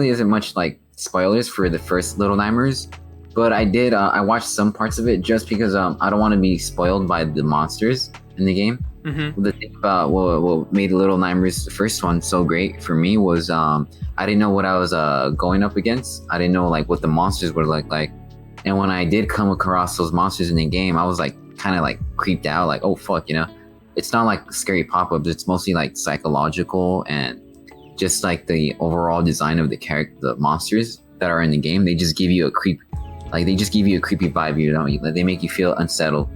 isn't much like spoilers for the first Little Nightmares, but I watched some parts of it just because I don't want to be spoiled by the monsters in the game. The thing about what made Little Nightmares, the first one, so great for me was I didn't know what I was going up against. I didn't know like what the monsters would look like, and when I did come across those monsters in the game, I was like kind of like creeped out, like, oh fuck, you know. It's not like scary pop-ups. It's mostly like psychological and just like the overall design of the monsters that are in the game. They just give you a creepy vibe, you know. Like, they make you feel unsettled.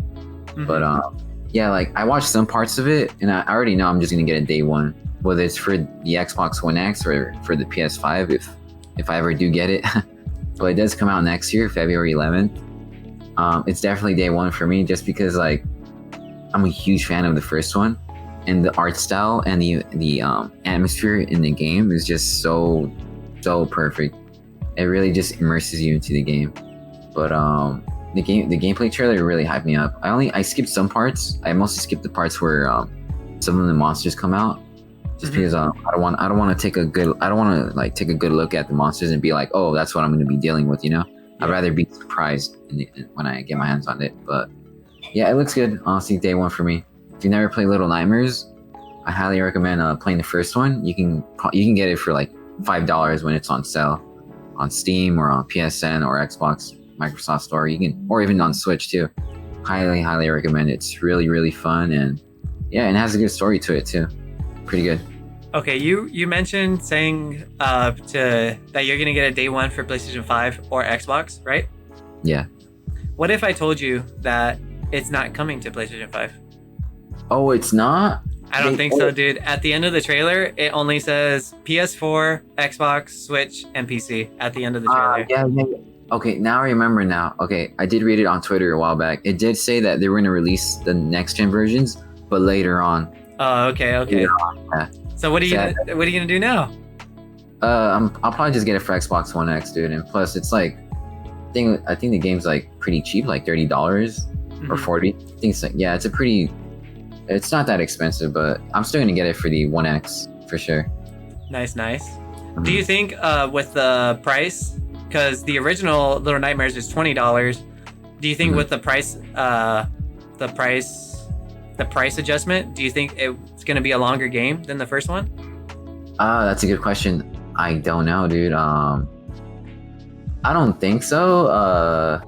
But yeah, like I watched some parts of it, and I already know I'm just gonna get a day one, whether it's for the Xbox One X or for the PS5 if I ever do get it. But it does come out next year, February 11th. It's definitely day one for me, just because like I'm a huge fan of the first one, and the art style and the atmosphere in the game is just so perfect. It really just immerses you into the game. But the gameplay trailer really hyped me up. I skipped some parts. I mostly skipped the parts where some of the monsters come out, just because I don't want to take a good look at the monsters and be like, oh, that's what I'm going to be dealing with, you know. I'd rather be surprised when I get my hands on it. But yeah, it looks good. Honestly, day one for me. If you never played Little Nightmares, I highly recommend playing the first one. You can get it for like $5 when it's on sale on Steam or on PSN or Xbox, Microsoft Store. You can, or even on Switch too. Highly recommend it. It's really, really fun, and yeah, and it has a good story to it too. Pretty good. Okay, you mentioned saying that you're gonna get a day one for PlayStation 5 or Xbox, right? Yeah. What if I told you that it's not coming to PlayStation 5? Oh, it's not? I don't think so, dude. At the end of the trailer, it only says PS4, Xbox, Switch, and PC at the end of the trailer. Yeah. Okay, now I remember now. Okay, I did read it on Twitter a while back. It did say that they were going to release the next-gen versions, but later on. Oh, okay. Yeah. So what are you gonna do now? I'll probably just get it for Xbox One X, dude. And plus, it's like, I think the game's like pretty cheap, like $30 or $40. I think it's not that expensive, but I'm still gonna get it for the One X for sure. Nice. Mm-hmm. Do you think with the price, because the original Little Nightmares is $20, do you think with the price adjustment, do you think it's gonna be a longer game than the first one? That's a good question. I don't know, dude. I don't think so.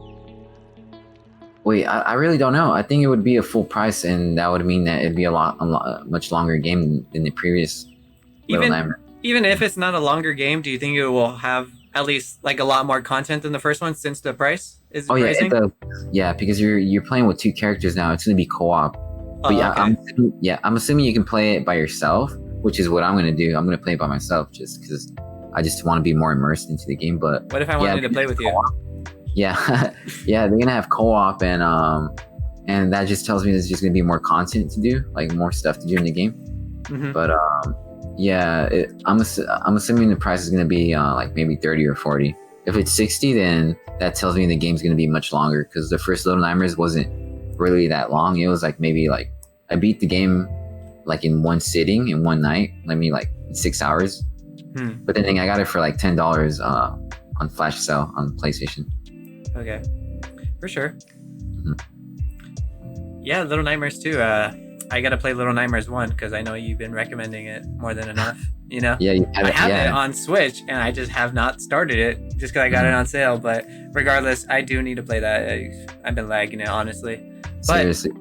Wait, I really don't know. I think it would be a full price, and that would mean that it'd be a much longer game than the previous Little Nightmare. Even if it's not a longer game, do you think it will have at least like a lot more content than the first one since the price is rising? Yeah, because you're playing with two characters now. It's gonna be co-op. But I'm assuming you can play it by yourself, which is what I'm gonna do. I'm gonna play it by myself just because I just want to be more immersed into the game. But what if I wanted to play with you? Yeah, they're gonna have co-op, and that just tells me there's just gonna be more content to do, like more stuff to do in the game. Mm-hmm. But I'm assuming the price is gonna be like maybe 30 or 40. If it's 60, then that tells me the game's gonna be much longer, because the first Little Nightmares wasn't really that long. It was like maybe like I beat the game like in one sitting in one night, like 6 hours. But then I got it for like $10 on flash sale on PlayStation. Okay, for sure. Yeah, Little Nightmares 2. I gotta play Little Nightmares 1 because I know you've been recommending it more than enough. You know. Yeah, I have it on Switch, and I just have not started it just because I got it on sale. But regardless, I do need to play that. I've been lagging it, honestly. But seriously.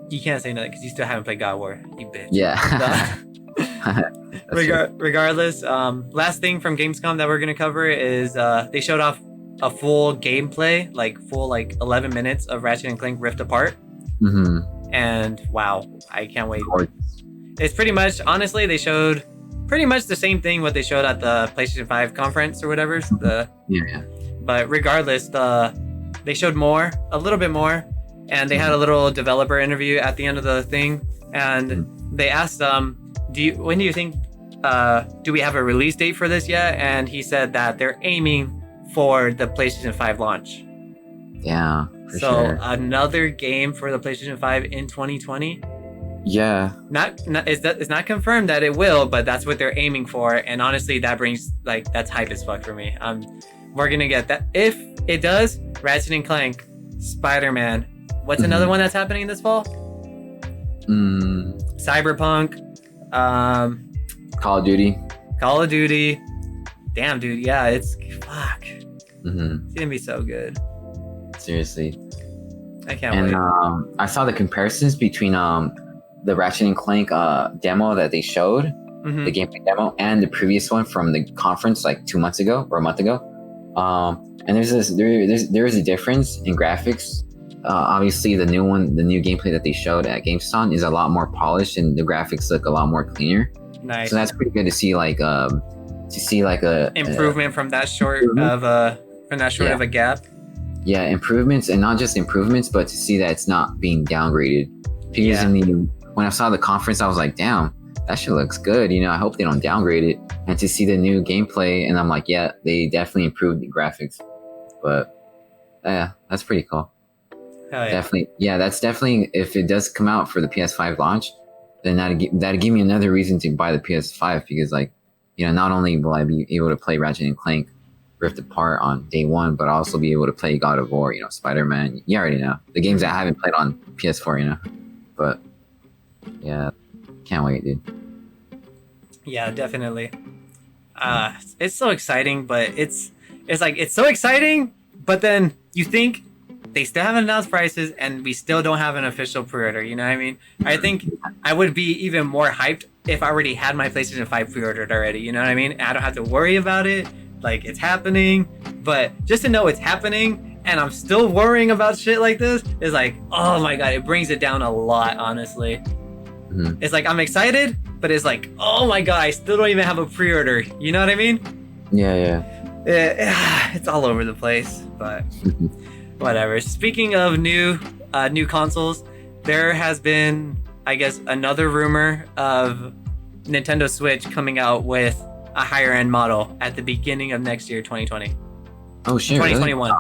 You can't say nothing because you still haven't played God of War, you bitch. Yeah. Regardless, last thing from Gamescom that we're gonna cover is they showed off a full gameplay, like full 11 minutes of Ratchet and Clank Rift Apart. And wow, I can't wait. It's pretty much, honestly, they showed pretty much the same thing what they showed at the PlayStation 5 conference or whatever. But regardless, they showed a little bit more, and they had a little developer interview at the end of the thing, and they asked when do you think do we have a release date for this yet? And he said that they're aiming for the PlayStation 5 launch. Yeah, so another game for the PlayStation 5 in 2020. Yeah. It's not confirmed that it will, but that's what they're aiming for. And honestly, that brings that's hype as fuck for me. We're gonna get that. If it does, Ratchet and Clank, Spider-Man. What's another one that's happening this fall? Cyberpunk. Call of Duty. Damn, dude. Yeah, it's fuck. It's gonna be so good. Seriously. I can't wait. I saw the comparisons between the Ratchet and Clank demo that they showed, the gameplay demo, and the previous one from the conference like 2 months ago or a month ago. And there is a difference in graphics. Obviously, the new gameplay that they showed at Gamescom is a lot more polished, and the graphics look a lot more cleaner. Nice. So that's pretty good to see, improvement from that short of a gap. Yeah, improvements, and not just improvements, but to see that it's not being downgraded. Because when I saw the conference, I was like, damn, that shit looks good. You know, I hope they don't downgrade it. And to see the new gameplay, and I'm like, yeah, they definitely improved the graphics. But yeah, that's pretty cool. Hell yeah. Definitely, yeah, that's definitely, if it does come out for the PS5 launch, then that'd give me another reason to buy the PS5, because like, you know, not only will I be able to play Ratchet and Clank Rift Apart on day one, but I'll also be able to play God of War, you know, Spider-Man. You already know the games that I haven't played on PS4, you know. But yeah, can't wait, dude. Yeah, definitely. It's so exciting, but it's like, it's so exciting, but then you think they still haven't announced prices and we still don't have an official pre-order, you know what I mean? I think I would be even more hyped if I already had my PlayStation 5 pre-ordered already, you know what I mean? I don't have to worry about it, like it's happening, but just to know it's happening and I'm still worrying about shit like this is like, oh my god, it brings it down a lot, honestly. Mm-hmm. It's like, I'm excited, but it's like, oh my god, I still don't even have a pre-order, you know what I mean? Yeah. It's all over the place, but whatever. Speaking of new consoles, there has been, I guess, another rumor of Nintendo Switch coming out with a higher end model at the beginning of next year, 2020. Oh shit, 2021.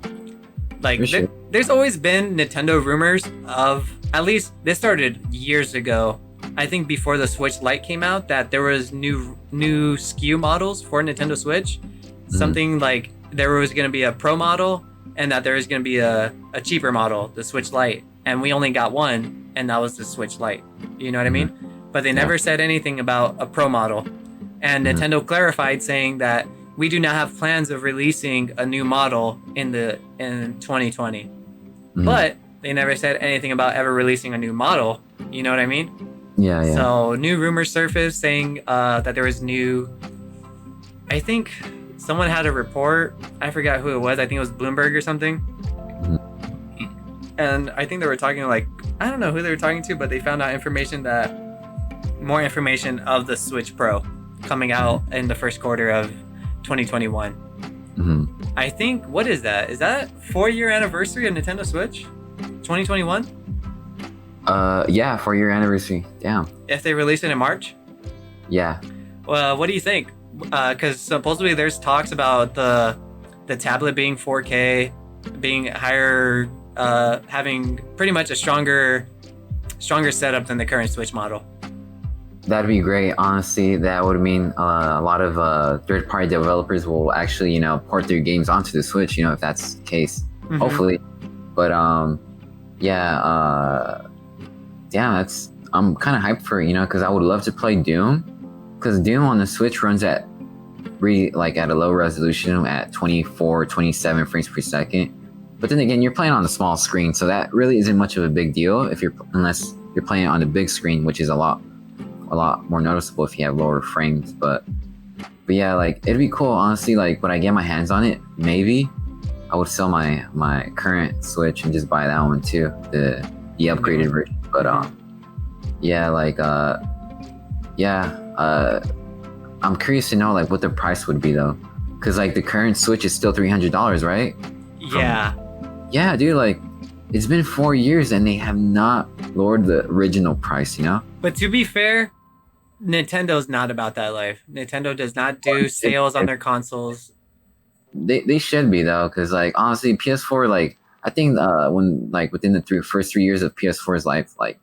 Really? Like, sure. there's always been Nintendo rumors of, at least this started years ago, I think before the Switch Lite came out, that there was new SKU models for Nintendo Switch. Something like there was going to be a Pro model and that there was going to be a cheaper model, the Switch Lite. And we only got one, and that was the Switch Lite. You know what I mean? But they never said anything about a Pro model. And Nintendo clarified saying that we do not have plans of releasing a new model in 2020. But they never said anything about ever releasing a new model. You know what I mean? Yeah. So new rumors surfaced saying that there was new, I think someone had a report. I forgot who it was. I think it was Bloomberg or something. And I think they were talking like, I don't know who they were talking to, but they found out more information of the Switch Pro coming out in the first quarter of 2021. I think, what is that? Is that 4-year anniversary of Nintendo Switch? 2021? Yeah, 4-year anniversary. Damn. If they release it in March? Yeah. Well, what do you think? Because supposedly there's talks about the tablet being 4K, being higher, having pretty much a stronger setup than the current Switch model. That'd be great. Honestly, that would mean a lot of third-party developers will actually, you know, port their games onto the Switch. You know, if that's the case, hopefully. But damn, I'm kind of hyped for it, you know, because I would love to play Doom. Because Doom on the Switch runs at at a low resolution at 24, 27 frames per second. But then again, you're playing on a small screen, so that really isn't much of a big deal unless you're playing on the big screen, which is a lot more noticeable if you have lower frames. But yeah, like it'd be cool, honestly. Like when I get my hands on it, maybe I would sell my current Switch and just buy that one too, the upgraded version. But I'm curious to know like what the price would be though, because like the current Switch is still $300, right? Yeah, dude. Like it's been 4 years and they have not lowered the original price, you know. But to be fair, Nintendo's not about that life. Nintendo does not do sales on their consoles. They should be though, because like honestly, PS4, like I think when like within the first 3 years of PS4's life, like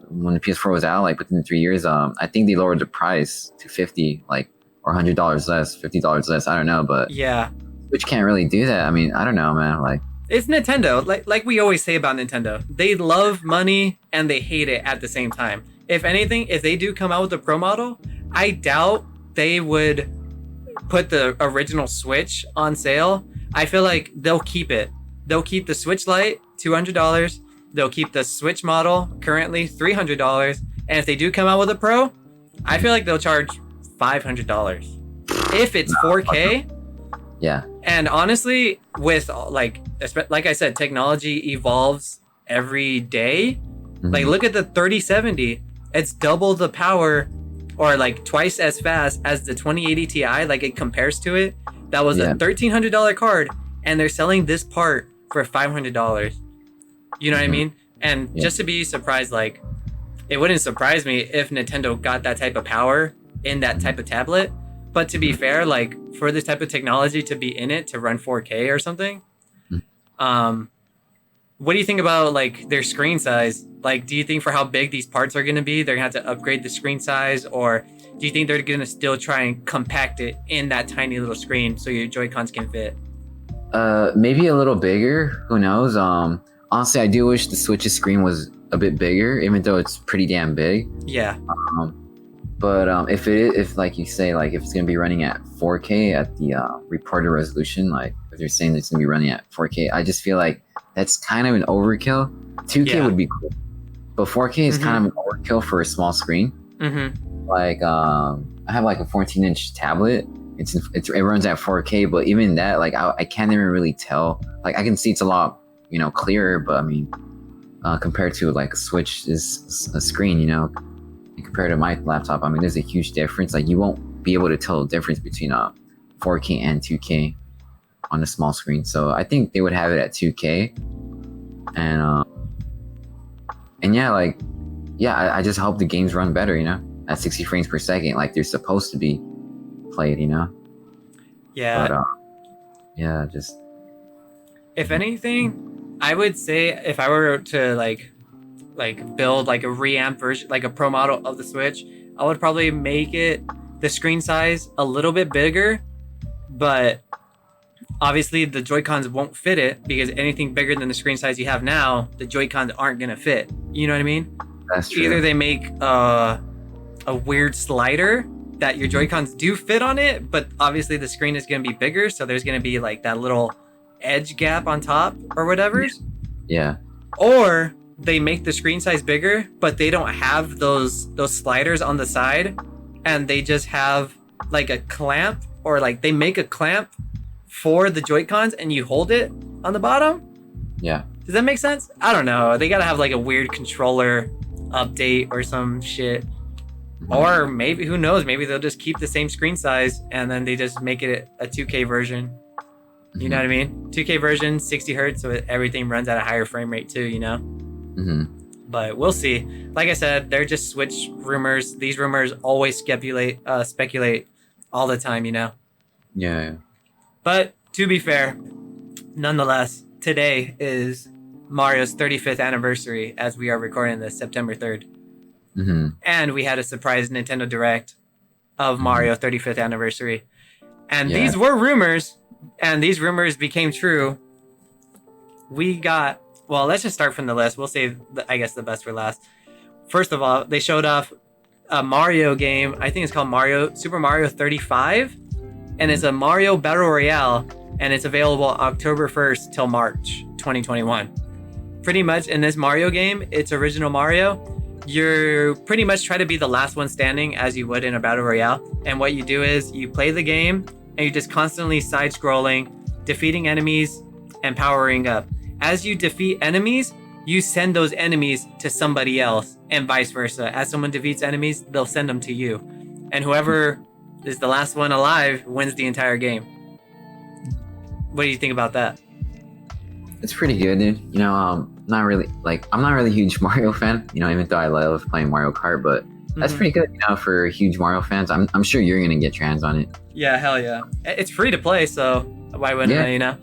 when the PS4 was out, like within the 3 years, I think they lowered the price to $50, like or $100 less, $50 less. I don't know, but yeah, Switch can't really do that. I mean, I don't know, man. Like it's Nintendo. Like we always say about Nintendo, they love money and they hate it at the same time. If anything, if they do come out with a Pro model, I doubt they would put the original Switch on sale. I feel like they'll keep it. They'll keep the Switch Lite, $200. They'll keep the Switch model, currently $300. And if they do come out with a Pro, I feel like they'll charge $500. If it's 4K. Yeah. And honestly, with like I said, technology evolves every day. Like look at the 3070. It's double the power or like twice as fast as the 2080 Ti. Like it compares to it. That was a $1,300 card and they're selling this part for $500. You know what I mean? And just to be surprised, like it wouldn't surprise me if Nintendo got that type of power in that type of tablet. But to be fair, like for this type of technology to be in it to run 4K or something, what do you think about like their screen size? Like, do you think for how big these parts are going to be, they're going to have to upgrade the screen size, or do you think they're going to still try and compact it in that tiny little screen so your Joy-Cons can fit? Maybe a little bigger. Who knows? Honestly, I do wish the Switch's screen was a bit bigger, even though it's pretty damn big. Yeah. But if like you say, like if it's gonna be running at 4K at the reported resolution, like if they're saying it's gonna be running at 4K, I just feel like that's kind of an overkill. 2K would be cool, but 4K is kind of an overkill for a small screen. Like I have like a 14-inch tablet. It runs at 4K, but even that, like I can't even really tell. Like I can see it's a lot, clearer, but I mean, compared to like a Switch is a screen, and compared to my laptop, I mean, there's a huge difference. Like you won't be able to tell the difference between 4K and 2K on a small screen. So I think they would have it at 2K, and yeah, I just hope the games run better, at 60 frames per second, like they're supposed to be played, Yeah. But yeah, just if anything, I would say if I were to like build like a reamp version, like a pro model of the Switch, I would probably make it the screen size a little bit bigger, but obviously the Joy-Cons won't fit it because anything bigger than the screen size you have now, the Joy-Cons aren't gonna fit. You know what I mean? that's true. Either they make a weird slider that your Joy-Cons do fit on it, but obviously the screen is gonna be bigger, so there's gonna be like that little edge gap on top or whatever. Yeah. Or they make the screen size bigger, but they don't have those sliders on the side, and they just have like a clamp, or like they make a clamp for the Joy-Cons and you hold it on the bottom. Yeah. Does that make sense? I don't know. They gotta have like a weird controller update or some shit. Or maybe, who knows, maybe they'll just keep the same screen size and then they just make it a 2K version. You know what I mean? 2K version, 60 hertz, so everything runs at a higher frame rate too, But we'll see. Like I said, they're just Switch rumors. These rumors always speculate all the time, Yeah. But to be fair, nonetheless, today is Mario's 35th anniversary as we are recording this September 3rd. And we had a surprise Nintendo Direct of Mario 35th anniversary. And these were rumors, and these rumors became true. Well, let's just start from the list. We'll save, I guess, the best for last. First of all, they showed off a Mario game. I think it's called Super Mario 35. And it's a Mario Battle Royale. And it's available October 1st till March 2021. Pretty much in this Mario game, it's original Mario. You're pretty much try to be the last one standing as you would in a Battle Royale. And what you do is you play the game and you just constantly side-scrolling, defeating enemies and powering up. As you defeat enemies, you send those enemies to somebody else and vice versa. As someone defeats enemies, they'll send them to you. And whoever is the last one alive wins the entire game. What do you think about that? It's pretty good, dude. I'm not really a huge Mario fan, even though I love playing Mario Kart, but that's pretty good, for huge Mario fans. I'm sure you're gonna get your hands on it. Yeah, hell yeah. It's free to play, so why wouldn't I,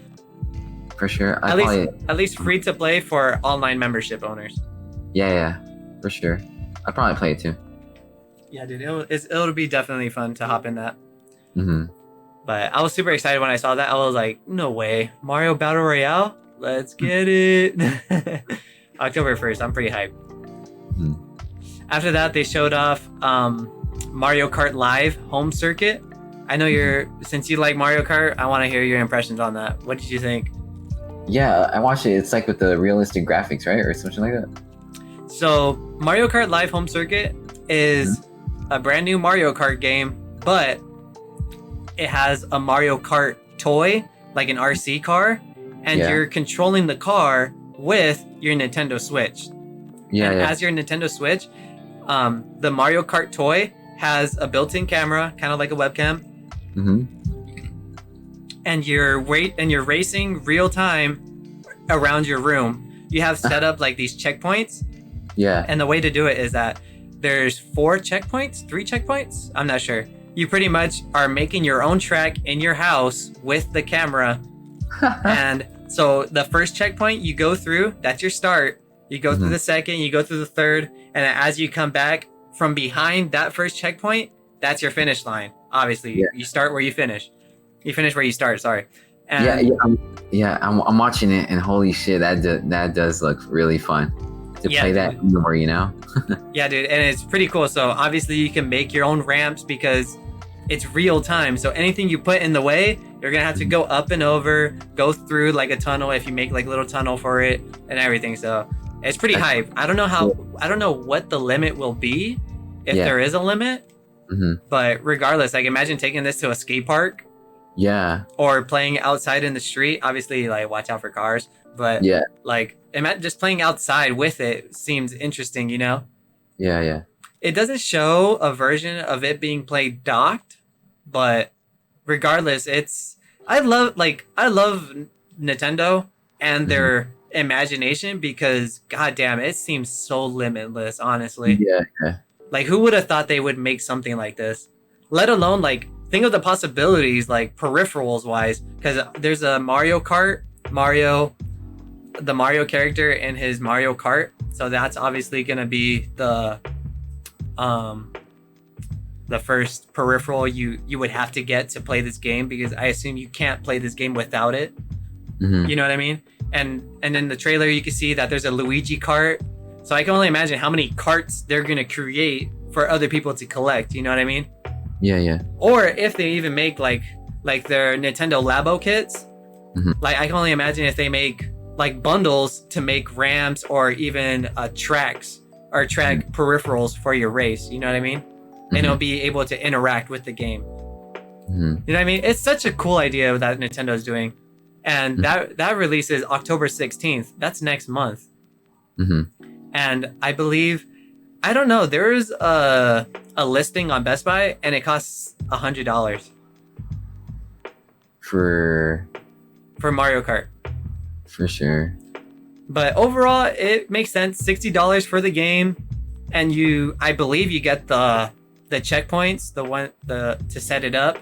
For sure. At least free to play for online membership owners. Yeah, for sure. I'd probably play it too. Yeah, dude, it'll be definitely fun to hop in that. But I was super excited when I saw that. I was like, no way, Mario Battle Royale? Let's get it. October 1st, I'm pretty hyped. After that, they showed off Mario Kart Live Home Circuit. I know since you like Mario Kart, I want to hear your impressions on that. What did you think? Yeah, I watched it. It's like with the realistic graphics, right? Or something like that. So Mario Kart Live Home Circuit is a brand new Mario Kart game, but it has a Mario Kart toy, like an RC car, and you're controlling the car with your Nintendo Switch. As your Nintendo Switch, the Mario Kart toy has a built-in camera, kind of like a webcam. And you're racing real time around your room. You have set up like these checkpoints, Yeah. And the way to do it is that there's 3 checkpoints. I'm not sure. You pretty much are making your own track in your house with the camera. And so the first checkpoint you go through, that's your start. You go through the second, you go through the third, and as you come back from behind that first checkpoint, that's your finish line. Obviously, you start where you finish. You finish where you start. Sorry. And I'm watching it, and holy shit, that does look really fun to play that anywhere, you know. Yeah, dude, and it's pretty cool. So obviously, you can make your own ramps because it's real time. So anything you put in the way, you're gonna have to go up and over, go through like a tunnel if you make like a little tunnel for it and everything. So it's pretty hype. I don't know what the limit will be, if there is a limit. But regardless, like imagine taking this to a skate park. Yeah. Or playing outside in the street. Obviously, like watch out for cars. But like imagine just playing outside with it seems interesting, you know? Yeah. It doesn't show a version of it being played docked, but regardless, I love Nintendo and their imagination because goddamn, it seems so limitless, honestly. Yeah. Like who would have thought they would make something like this? Let alone like think of the possibilities like peripherals wise, because there's a the Mario character in his Mario Kart, so that's obviously gonna be the first peripheral you would have to get to play this game, because I assume you can't play this game without it. You know what I mean? And in the trailer you can see that there's a Luigi cart, so I can only imagine how many carts they're gonna create for other people to collect, you know what I mean? Yeah. Or if they even make like their Nintendo Labo kits, like I can only imagine if they make like bundles to make ramps or even tracks or track peripherals for your race, you know what I mean? And it'll be able to interact with the game. You know what I mean? It's such a cool idea that Nintendo's doing. And that release is October 16th. That's next month. And I believe, I don't know, there is a listing on Best Buy and it costs $100 for Mario Kart. For sure. But overall, it makes sense. $60 for the game, and I believe you get the checkpoints, to set it up.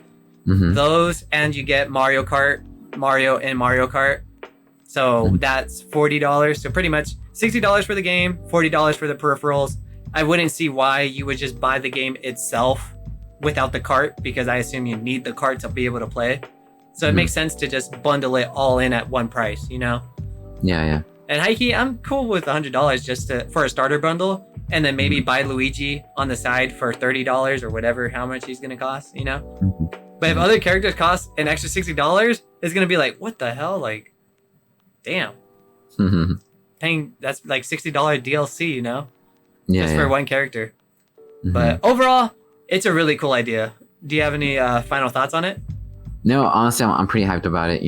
Those, and you get Mario and Mario Kart. So that's $40. So pretty much $60 for the game, $40 for the peripherals. I wouldn't see why you would just buy the game itself without the cart, because I assume you need the cart to be able to play. So it makes sense to just bundle it all in at one price, you know? Yeah. And Heike, I'm cool with $100 just for a starter bundle, and then maybe buy Luigi on the side for $30 or whatever, how much he's gonna cost, you know? But if other characters cost an extra $60, it's gonna be like, what the hell? Like, damn. Paying, that's like $60 DLC, you know? Just for one character. But overall, it's a really cool idea. Do you have any final thoughts on it? No, honestly, I'm pretty hyped about it.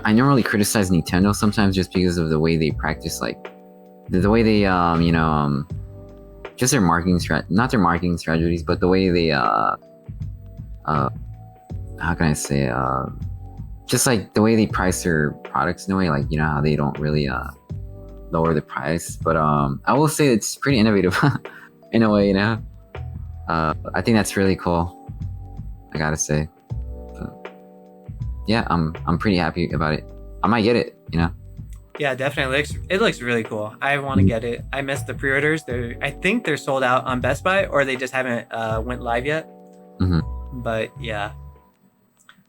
I normally criticize Nintendo sometimes just because of the way they practice, like the way they just their marketing not their marketing strategies, but the way they how can I say just like the way they price their products in a way, like you know how they don't really lower the price. But I will say it's pretty innovative in a way, you know. I think that's really cool, I gotta say. Yeah, I'm pretty happy about it. I might get it, you know. Yeah, definitely. It looks really cool. I want to get it. I missed the pre-orders. I think they're sold out on Best Buy, or they just haven't went live yet. But yeah,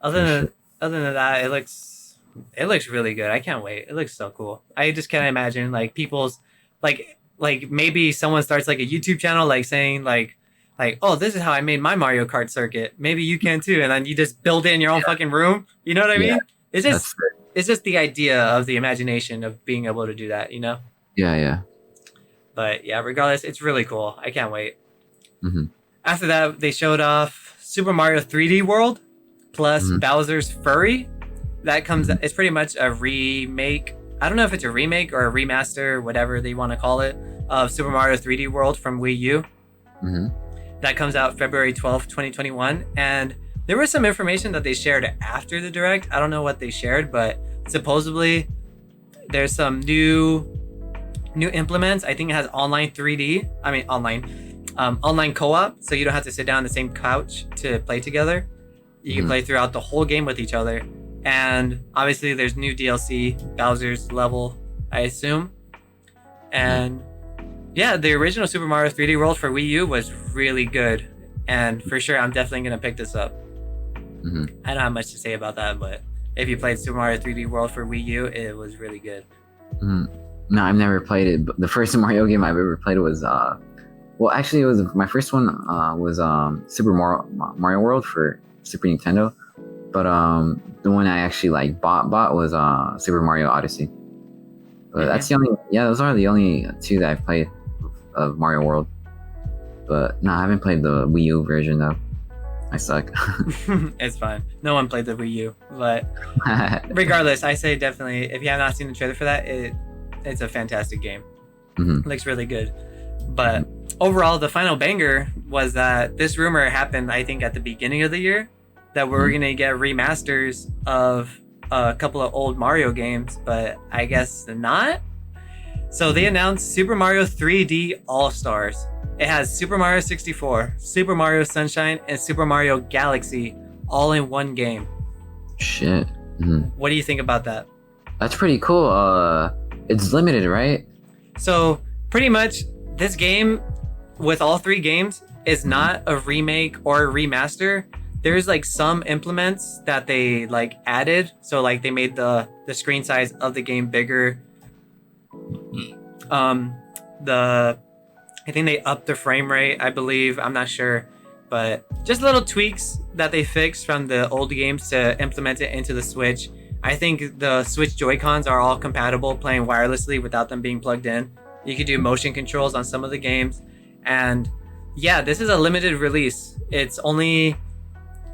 other than that, it looks really good. I can't wait. It looks so cool. I just can't imagine like people's like maybe someone starts like a YouTube channel like saying like, oh, this is how I made my Mario Kart circuit. Maybe you can too, and then you just build it in your own fucking room. You know what I mean? It's just the idea of the imagination of being able to do that, you know? Yeah. But yeah, regardless, it's really cool. I can't wait. After that, they showed off Super Mario 3D World plus Bowser's Fury. That comes, it's pretty much a remake. I don't know if it's a remake or a remaster, whatever they want to call it, of Super Mario 3D World from Wii U. That comes out February 12th, 2021. And there was some information that they shared after the Direct. I don't know what they shared, but supposedly there's some new new implements. I think it has online 3D. I mean online co-op, so you don't have to sit down on the same couch to play together. You can play throughout the whole game with each other. And obviously there's new DLC, Bowser's level, I assume. And yeah, the original Super Mario 3D World for Wii U was really good. And for sure, I'm definitely going to pick this up. I don't have much to say about that, but if you played Super Mario 3D World for Wii U, it was really good. No, I've never played it. But the first Mario game I've ever played was well, actually, it was my first one was Super Mario World for Super Nintendo. But the one I actually like bought was Super Mario Odyssey. But that's the only those are the only two that I've played of Mario World. But no, I haven't played the Wii U version though. I suck. It's fine. No one played the Wii U, but regardless, I say definitely if you have not seen the trailer for that, it's a fantastic game. It looks really good. But overall, the final banger was that this rumor happened, I think, at the beginning of the year, that we're gonna get remasters of a couple of old Mario games, but I guess not. So they announced Super Mario 3D All-Stars. It has Super Mario 64, Super Mario Sunshine, and Super Mario Galaxy all in one game. Shit. What do you think about that? That's pretty cool. It's limited, right? So pretty much this game with all three games is not a remake or a remaster. There's like some implements that they like added. So like they made the screen size of the game bigger. I think they upped the frame rate, I believe. I'm not sure. But just little tweaks that they fixed from the old games to implement it into the Switch. I think the Switch Joy-Cons are all compatible playing wirelessly without them being plugged in. You could do motion controls on some of the games. And yeah, this is a limited release. It's only,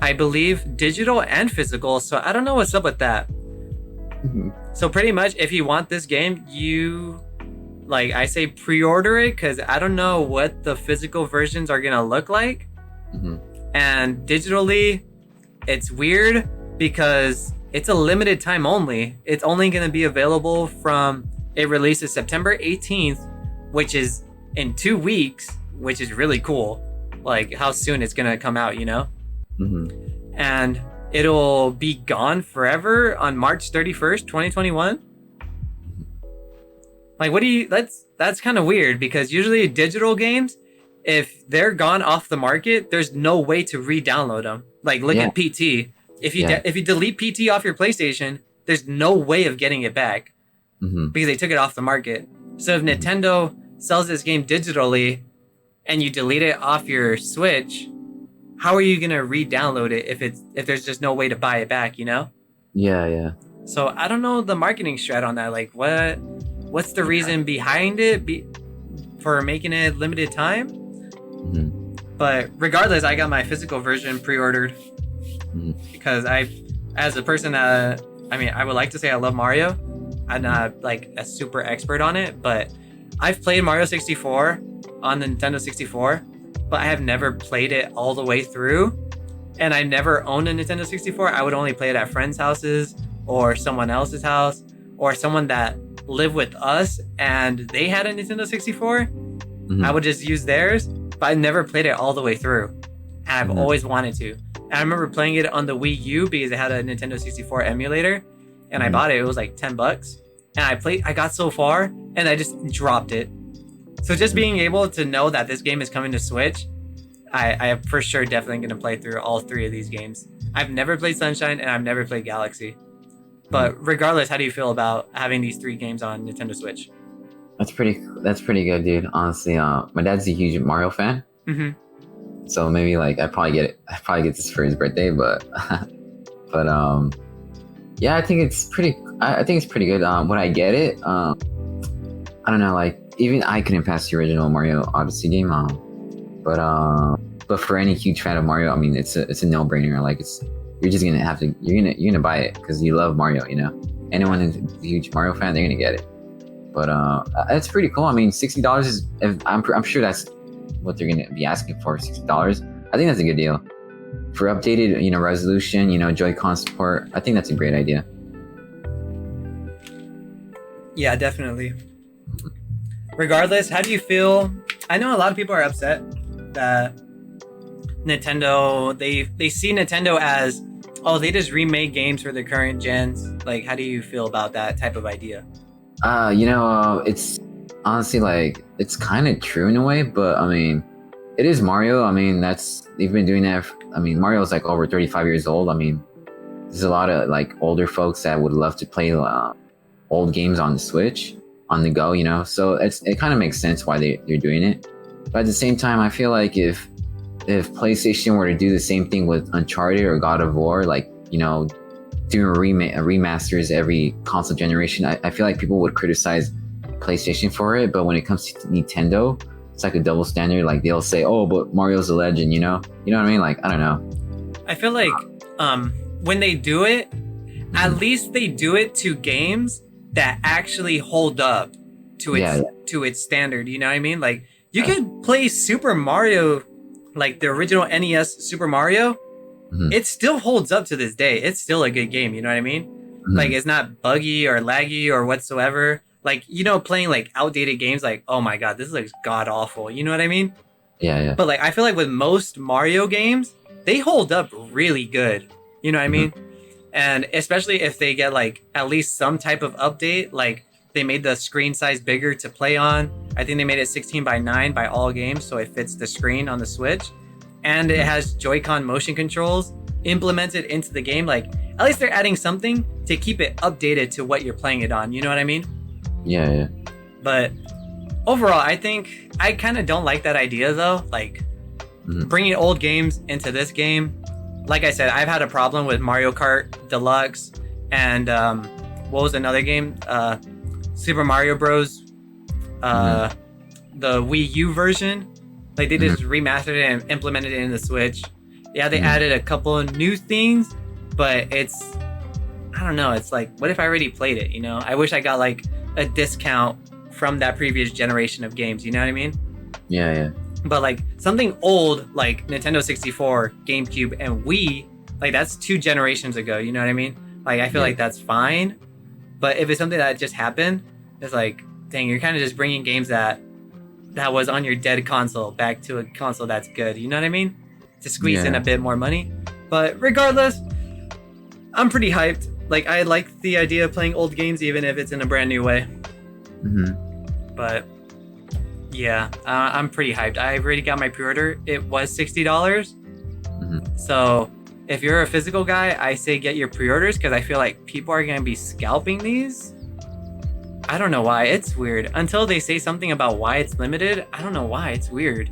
I believe, digital and physical. So I don't know what's up with that. So pretty much if you want this game, you... like I say pre-order it because I don't know what the physical versions are gonna look like. And digitally it's weird because it's a limited time only. It's only gonna be available from, it releases September 18th, which is in 2 weeks, which is really cool. Like how soon it's gonna come out, you know? And it'll be gone forever on March 31st, 2021. Like, what do you... That's kind of weird because usually digital games, if they're gone off the market, there's no way to re-download them. Like, look at PT. If you delete PT off your PlayStation, there's no way of getting it back because they took it off the market. So if Nintendo sells this game digitally and you delete it off your Switch, how are you gonna re-download it if there's just no way to buy it back? You know? Yeah. So I don't know the marketing strat on that. Like, what's the reason behind it for making it limited time? But regardless, I got my physical version pre-ordered because as a person that, I mean, I would like to say I love Mario. I'm not like a super expert on it, but I've played Mario 64 on the Nintendo 64, but I have never played it all the way through. And I never owned a Nintendo 64. I would only play it at friends' houses or someone else's house or someone that live with us and they had a Nintendo 64. I would just use theirs, but I never played it all the way through. And I've always wanted to. And I remember playing it on the Wii U because it had a Nintendo 64 emulator, and I bought it. It was like $10, and I got so far and I just dropped it. So just being able to know that this game is coming to Switch, I am for sure definitely going to play through all three of these games. I've never played Sunshine and I've never played Galaxy. But regardless, how do you feel about having these three games on Nintendo Switch? That's pretty good, dude. Honestly, my dad's a huge Mario fan. So maybe like I probably get this for his birthday, but yeah, I think it's pretty good. When I get it, I don't know, like even I couldn't pass the original Mario Odyssey game. But for any huge fan of Mario, I mean, it's a no-brainer. Like you're just gonna have to, you're gonna buy it because you love Mario, you know. Anyone who's a huge Mario fan, they're gonna get it. But that's pretty cool. I mean, $60 is, I'm sure that's what they're gonna be asking for, $60. I think that's a good deal for updated, you know, resolution, you know, Joy-Con support. I think that's a great idea. Yeah, definitely. regardless, how do you feel? I know a lot of people are upset that Nintendo, they see Nintendo as, oh, they just remake games for the current gens. Like, how do you feel about that type of idea? It's honestly like it's kind of true in a way, but I mean, it is Mario. I mean, they've been doing that. I mean, Mario's like over 35 years old. I mean, there's a lot of like older folks that would love to play old games on the Switch on the go, so it kind of makes sense why they're doing it. But at the same time, I feel like if PlayStation were to do the same thing with Uncharted or God of War, like, doing remasters every console generation, I feel like people would criticize PlayStation for it. But when it comes to Nintendo, it's like a double standard. Like, they'll say, oh, but Mario's a legend, you know what I mean? Like, I don't know. I feel like when they do it, at least they do it to games that actually hold up to its standard. You know what I mean? Like, you could play Super Mario, like the original NES Super Mario. Mm-hmm. It still holds up to this day. It's still a good game. You know what I mean? Mm-hmm. Like, it's not buggy or laggy or whatsoever. Like, playing like outdated games, like, oh my God, this looks god awful. You know what I mean? Yeah. But like, I feel like with most Mario games, they hold up really good. You know what I mean? And especially if they get like at least some type of update, like they made the screen size bigger to play on. I think they made it 16:9 by all games, so it fits the screen on the Switch. And it has Joy-Con motion controls implemented into the game. Like, at least they're adding something to keep it updated to what you're playing it on. You know what I mean? Yeah. But overall, I think I kind of don't like that idea though. Like, bringing old games into this game. Like I said, I've had a problem with Mario Kart Deluxe and what was another game? Super Mario Bros. The Wii U version. Like, they just remastered it and implemented it in the Switch. Yeah, they added a couple of new things, but I don't know. It's like, what if I already played it? I wish I got like a discount from that previous generation of games. You know what I mean? Yeah. But like something old like Nintendo 64, GameCube, and Wii, like that's 2 generations ago. You know what I mean? Like, I feel like that's fine. But if it's something that just happened, it's like, dang, you're kind of just bringing games that was on your dead console back to a console that's good. You know what I mean? To squeeze in a bit more money. But regardless, I'm pretty hyped. Like, I like the idea of playing old games, even if it's in a brand new way. But yeah, I'm pretty hyped. I've already got my pre-order. It was $60. So if you're a physical guy, I say get your pre-orders, because I feel like people are going to be scalping these. I don't know why. It's weird. Until they say something about why it's limited, I don't know why. It's weird.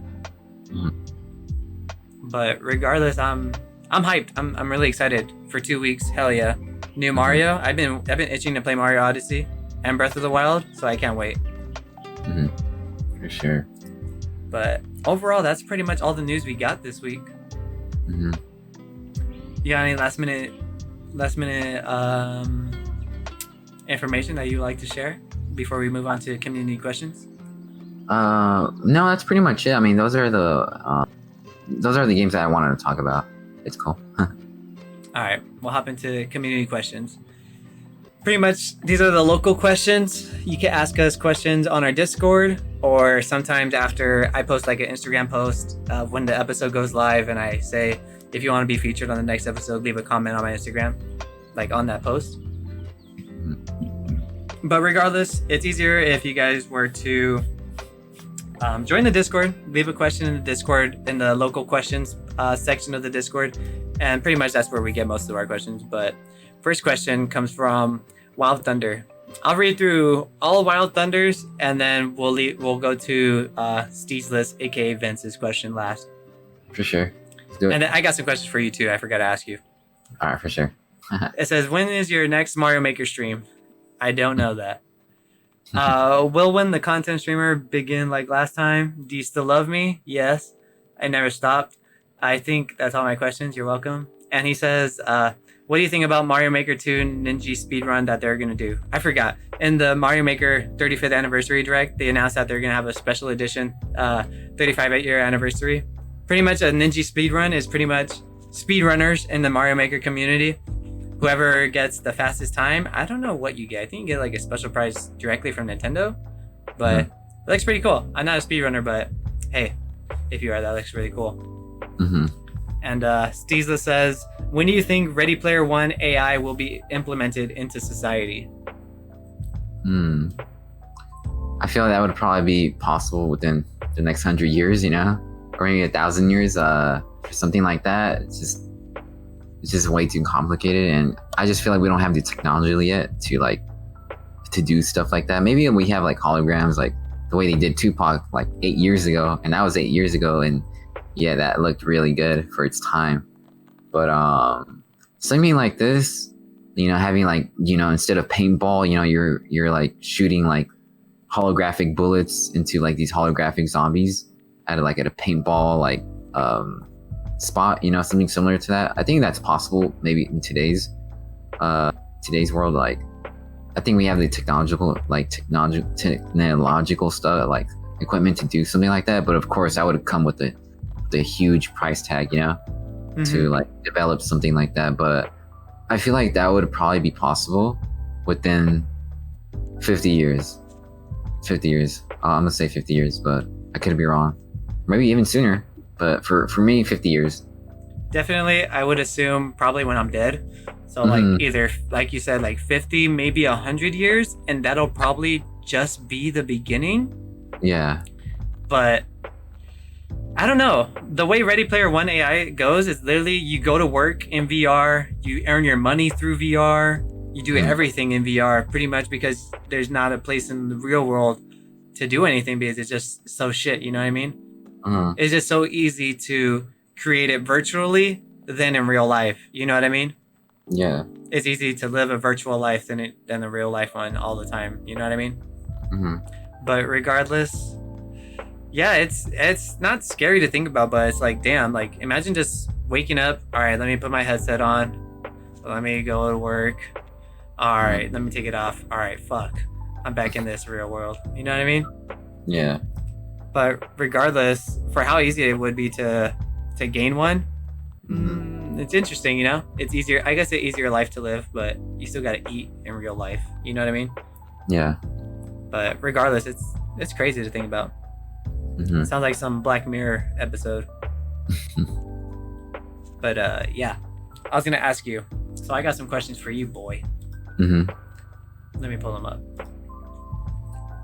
But regardless, I'm hyped. I'm really excited for 2 weeks. Hell yeah. New Mario. I've been itching to play Mario Odyssey and Breath of the Wild, so I can't wait. For sure. But overall, that's pretty much all the news we got this week. You got any last minute information that you like to share before we move on to community questions? No, that's pretty much it. I mean, those are the games that I wanted to talk about. It's cool. All right, we'll hop into community questions. Pretty much, these are the local questions. You can ask us questions on our Discord, or sometimes after I post like an Instagram post when the episode goes live, and I say, if you want to be featured on the next episode, leave a comment on my Instagram, like on that post. But regardless, it's easier if you guys were to join the Discord, leave a question in the Discord, in the local questions section of the Discord, and pretty much that's where we get most of our questions. But first question comes from Wild Thunder. I'll read through all Wild Thunders, and then we'll go to Steezless, aka Vince's question last. For sure. Let's do it. And then I got some questions for you too. I forgot to ask you. All right, for sure. It says, when is your next Mario Maker stream? I don't know that. Will when the content streamer begin like last time? Do you still love me? Yes. I never stopped. I think that's all my questions. You're welcome. And he says, what do you think about Mario Maker 2 Ninja speedrun that they're going to do? I forgot. In the Mario Maker 35th anniversary direct, they announced that they're going to have a special edition 35th-year anniversary. Pretty much a Ninja speedrun is pretty much speedrunners in the Mario Maker community. Whoever gets the fastest time, I don't know what you get. I think you get like a special prize directly from Nintendo. But It looks pretty cool. I'm not a speedrunner, but hey, if you are, that looks really cool. Mm-hmm. And Steezla says, when do you think Ready Player One AI will be implemented into society? I feel that would probably be possible within the next 100 years, or maybe 1,000 years. For something like that, it's just way too complicated, and I just feel like we don't have the technology yet to do stuff like that. Maybe we have like holograms, like the way they did Tupac like 8 years ago, and that was 8 years ago, and yeah, that looked really good for its time. But something like this, having like instead of paintball, you're like shooting like holographic bullets into like these holographic zombies at a paintball spot, something similar to that. I think that's possible maybe in today's world. Like I think we have the technological stuff, like equipment to do something like that, but of course that would come with the huge price tag, to like develop something like that. But I feel like that would probably be possible within 50 years. I'm gonna say 50 years, but I could be wrong. Maybe even sooner. But for me, 50 years. Definitely, I would assume probably when I'm dead. So like either, like you said, like 50, maybe 100 years, and that'll probably just be the beginning. Yeah. But I don't know. The way Ready Player One AI goes is literally you go to work in VR, you earn your money through VR, you do everything in VR pretty much, because there's not a place in the real world to do anything because it's just so shit, you know what I mean? It's just so easy to create it virtually than in real life, you know what I mean? Yeah. It's easy to live a virtual life than the real life one all the time, you know what I mean? But regardless, yeah, it's not scary to think about, but it's like, damn, like imagine just waking up, all right, let me put my headset on, let me go to work, all right, let me take it off, all right, fuck, I'm back in this real world, you know what I mean? Yeah. But regardless, for how easy it would be to gain one, it's interesting, it's easier, I guess, an easier life to live, but you still gotta eat in real life, you know what I mean? Yeah. But regardless, it's crazy to think about. It sounds like some Black Mirror episode. But yeah, I was gonna ask you, so I got some questions for you, boy. Let me pull them up.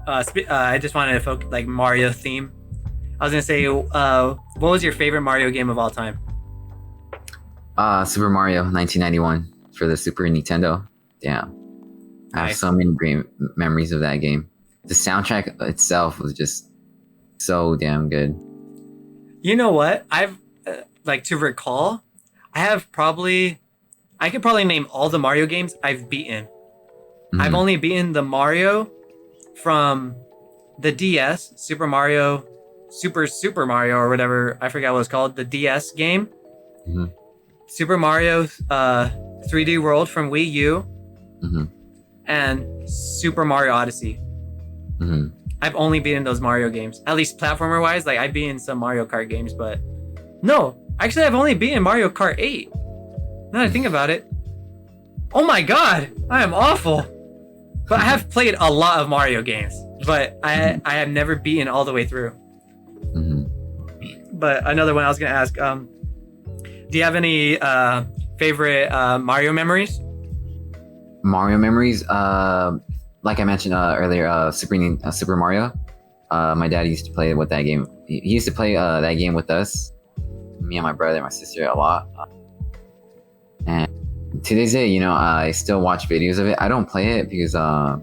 I just wanted to focus like Mario theme. I was gonna say, what was your favorite Mario game of all time? Super Mario 1991 for the Super Nintendo. Damn. I have so many great memories of that game. The soundtrack itself was just so damn good. You know what? I've to recall, I could probably name all the Mario games I've beaten. I've only beaten the Mario from the DS, Super Mario, Super Mario or whatever, I forgot what it's called, the DS game. Super Mario 3D World from Wii U, and Super Mario Odyssey. I've only beaten those Mario games, at least platformer wise. Like I've beaten some Mario Kart games, but no, actually I've only beaten Mario Kart 8. Now that I think about it, oh my god, I am awful. But I have played a lot of Mario games, but I have never beaten all the way through. But another one I was gonna ask, do you have any favorite Mario memories? Mario memories, like I mentioned earlier, Super Mario. My dad used to play with that game. He used to play that game with us, me and my brother and my sister, a lot. And to this day, I still watch videos of it. I don't play it because I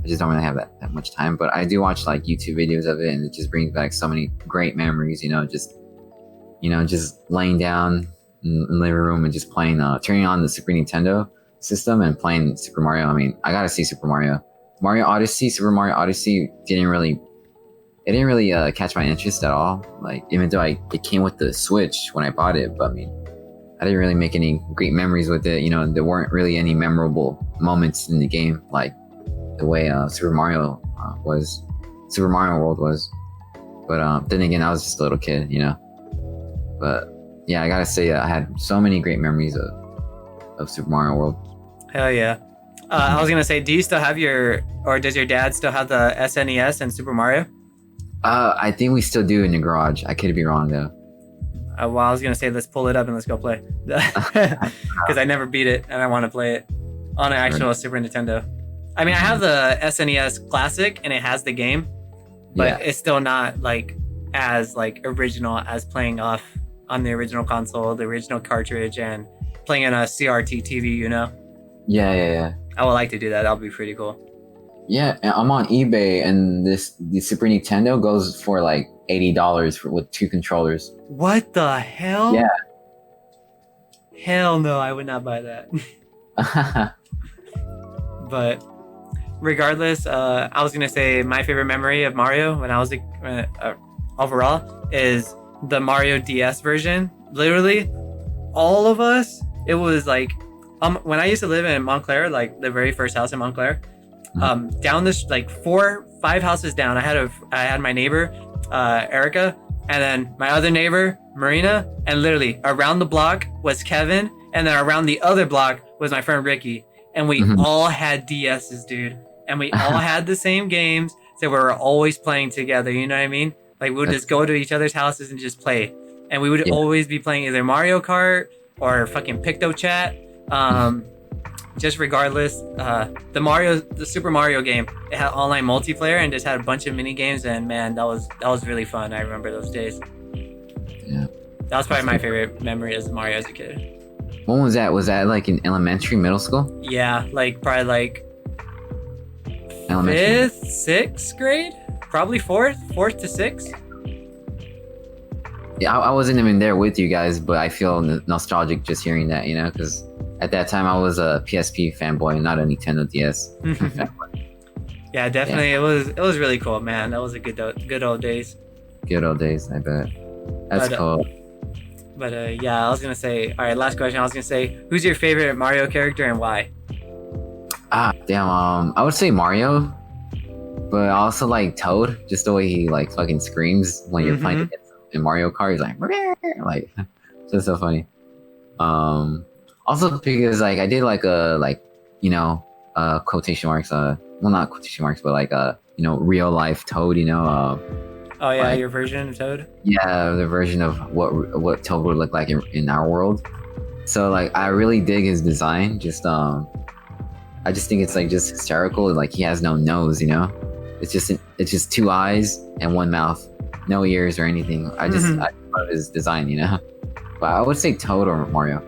just don't really have that much time. But I do watch like YouTube videos of it, and it just brings back so many great memories. Just laying down in the living room and just playing, turning on the Super Nintendo system and playing Super Mario. I mean, I gotta see Super Mario Odyssey. Super Mario Odyssey didn't really catch my interest at all. Like, even though it came with the Switch when I bought it, but I mean, I didn't really make any great memories with it. There weren't really any memorable moments in the game like the way Super Mario World was. But then again, I was just a little kid, But yeah, I gotta say, I had so many great memories of Super Mario World. Hell yeah. I was gonna say, do you still have does your dad still have the SNES and Super Mario? I think we still do in the garage. I could be wrong though. Well, I was gonna say let's pull it up and let's go play, because I never beat it and I want to play it on an actual Super Nintendo. I mean, I have the SNES Classic and it has the game, but it's still not like as like original as playing off on the original console, the original cartridge, and playing on a CRT TV. You know? Yeah. I would like to do that. That would be pretty cool. Yeah, and I'm on eBay, and the Super Nintendo goes for like $80 with 2 controllers. What the hell? Yeah. Hell no, I would not buy that. But regardless, I was gonna say my favorite memory of Mario when I was overall is the Mario DS version. Literally, all of us. It was like, when I used to live in Montclair, like the very first house in Montclair, down this like 4-5 houses down, I had my neighbor, Erica, and then my other neighbor, Marina, and literally around the block was Kevin, and then around the other block was my friend Ricky, and we all had DSs, dude, and we all had the same games, so we were always playing together. You know what I mean? Like we would just go to each other's houses and just play, and we would always be playing either Mario Kart or fucking Picto Chat. Just regardless, the Super Mario game, it had online multiplayer and just had a bunch of mini games, and man, that was really fun. I remember those days. Yeah, that was probably my favorite memory as Mario as a kid. When was that? Was that like in elementary, middle school? Yeah, like probably like Elementary. 5th, 6th grade, probably 4th to 6th. Yeah, I wasn't even there with you guys, but I feel nostalgic just hearing that, you know, because at that time I was a PSP fanboy, not a Nintendo DS fanboy. Yeah, definitely. Yeah. It was really cool, man. That was a good old days. Good old days, I bet. That's cool. But yeah, I was gonna say. All right, last question. I was gonna say, who's your favorite Mario character and why? Damn. I would say Mario, but I also like Toad. Just the way he like fucking screams when you're playing against him in Mario Kart. He's like just so funny. Also because like I did like quotation marks, well, not quotation marks, but like real life Toad, Oh yeah, like, your version of Toad. Yeah, the version of what Toad would look like in our world. So like I really dig his design. Just I just think it's like just hysterical. Like he has no nose, It's just 2 eyes and 1 mouth, no ears or anything. I love his design, But I would say Toad or Mario.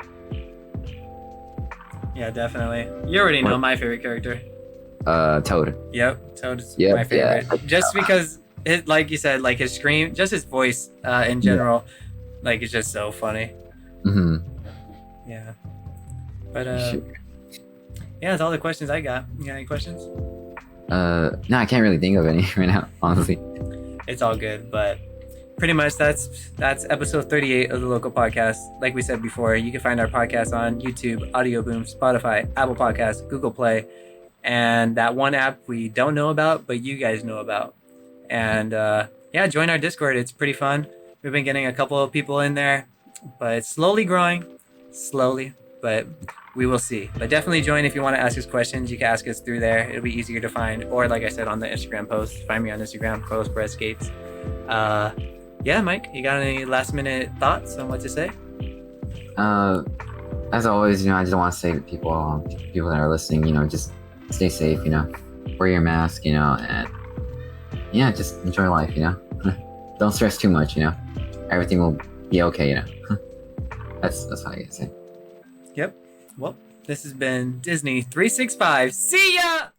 Yeah, definitely. You already know my favorite character. Toad. Yep, Toad's my favorite. Yeah. Just because, like you said, like his scream, just his voice in general, like it's just so funny. Yeah. But yeah, that's all the questions I got. You got any questions? No, I can't really think of any right now, honestly. It's all good, but pretty much that's episode 38 of the local podcast. Like we said before, you can find our podcast on YouTube, Audioboom, Spotify, Apple Podcasts, Google Play, and that one app we don't know about, but you guys know about. And yeah, join our Discord. It's pretty fun. We've been getting a couple of people in there, but it's slowly growing, but we will see. But definitely join if you want to ask us questions. You can ask us through there. It'll be easier to find, or like I said, on the Instagram post. Find me on Instagram, Press Gates. Yeah, Mike, you got any last minute thoughts on what to say? As always, I just want to say to people that are listening, just stay safe, wear your mask, and yeah, just enjoy life, Don't stress too much, everything will be okay, That's all I gotta say. Yep. Well, this has been Disney 365. See ya!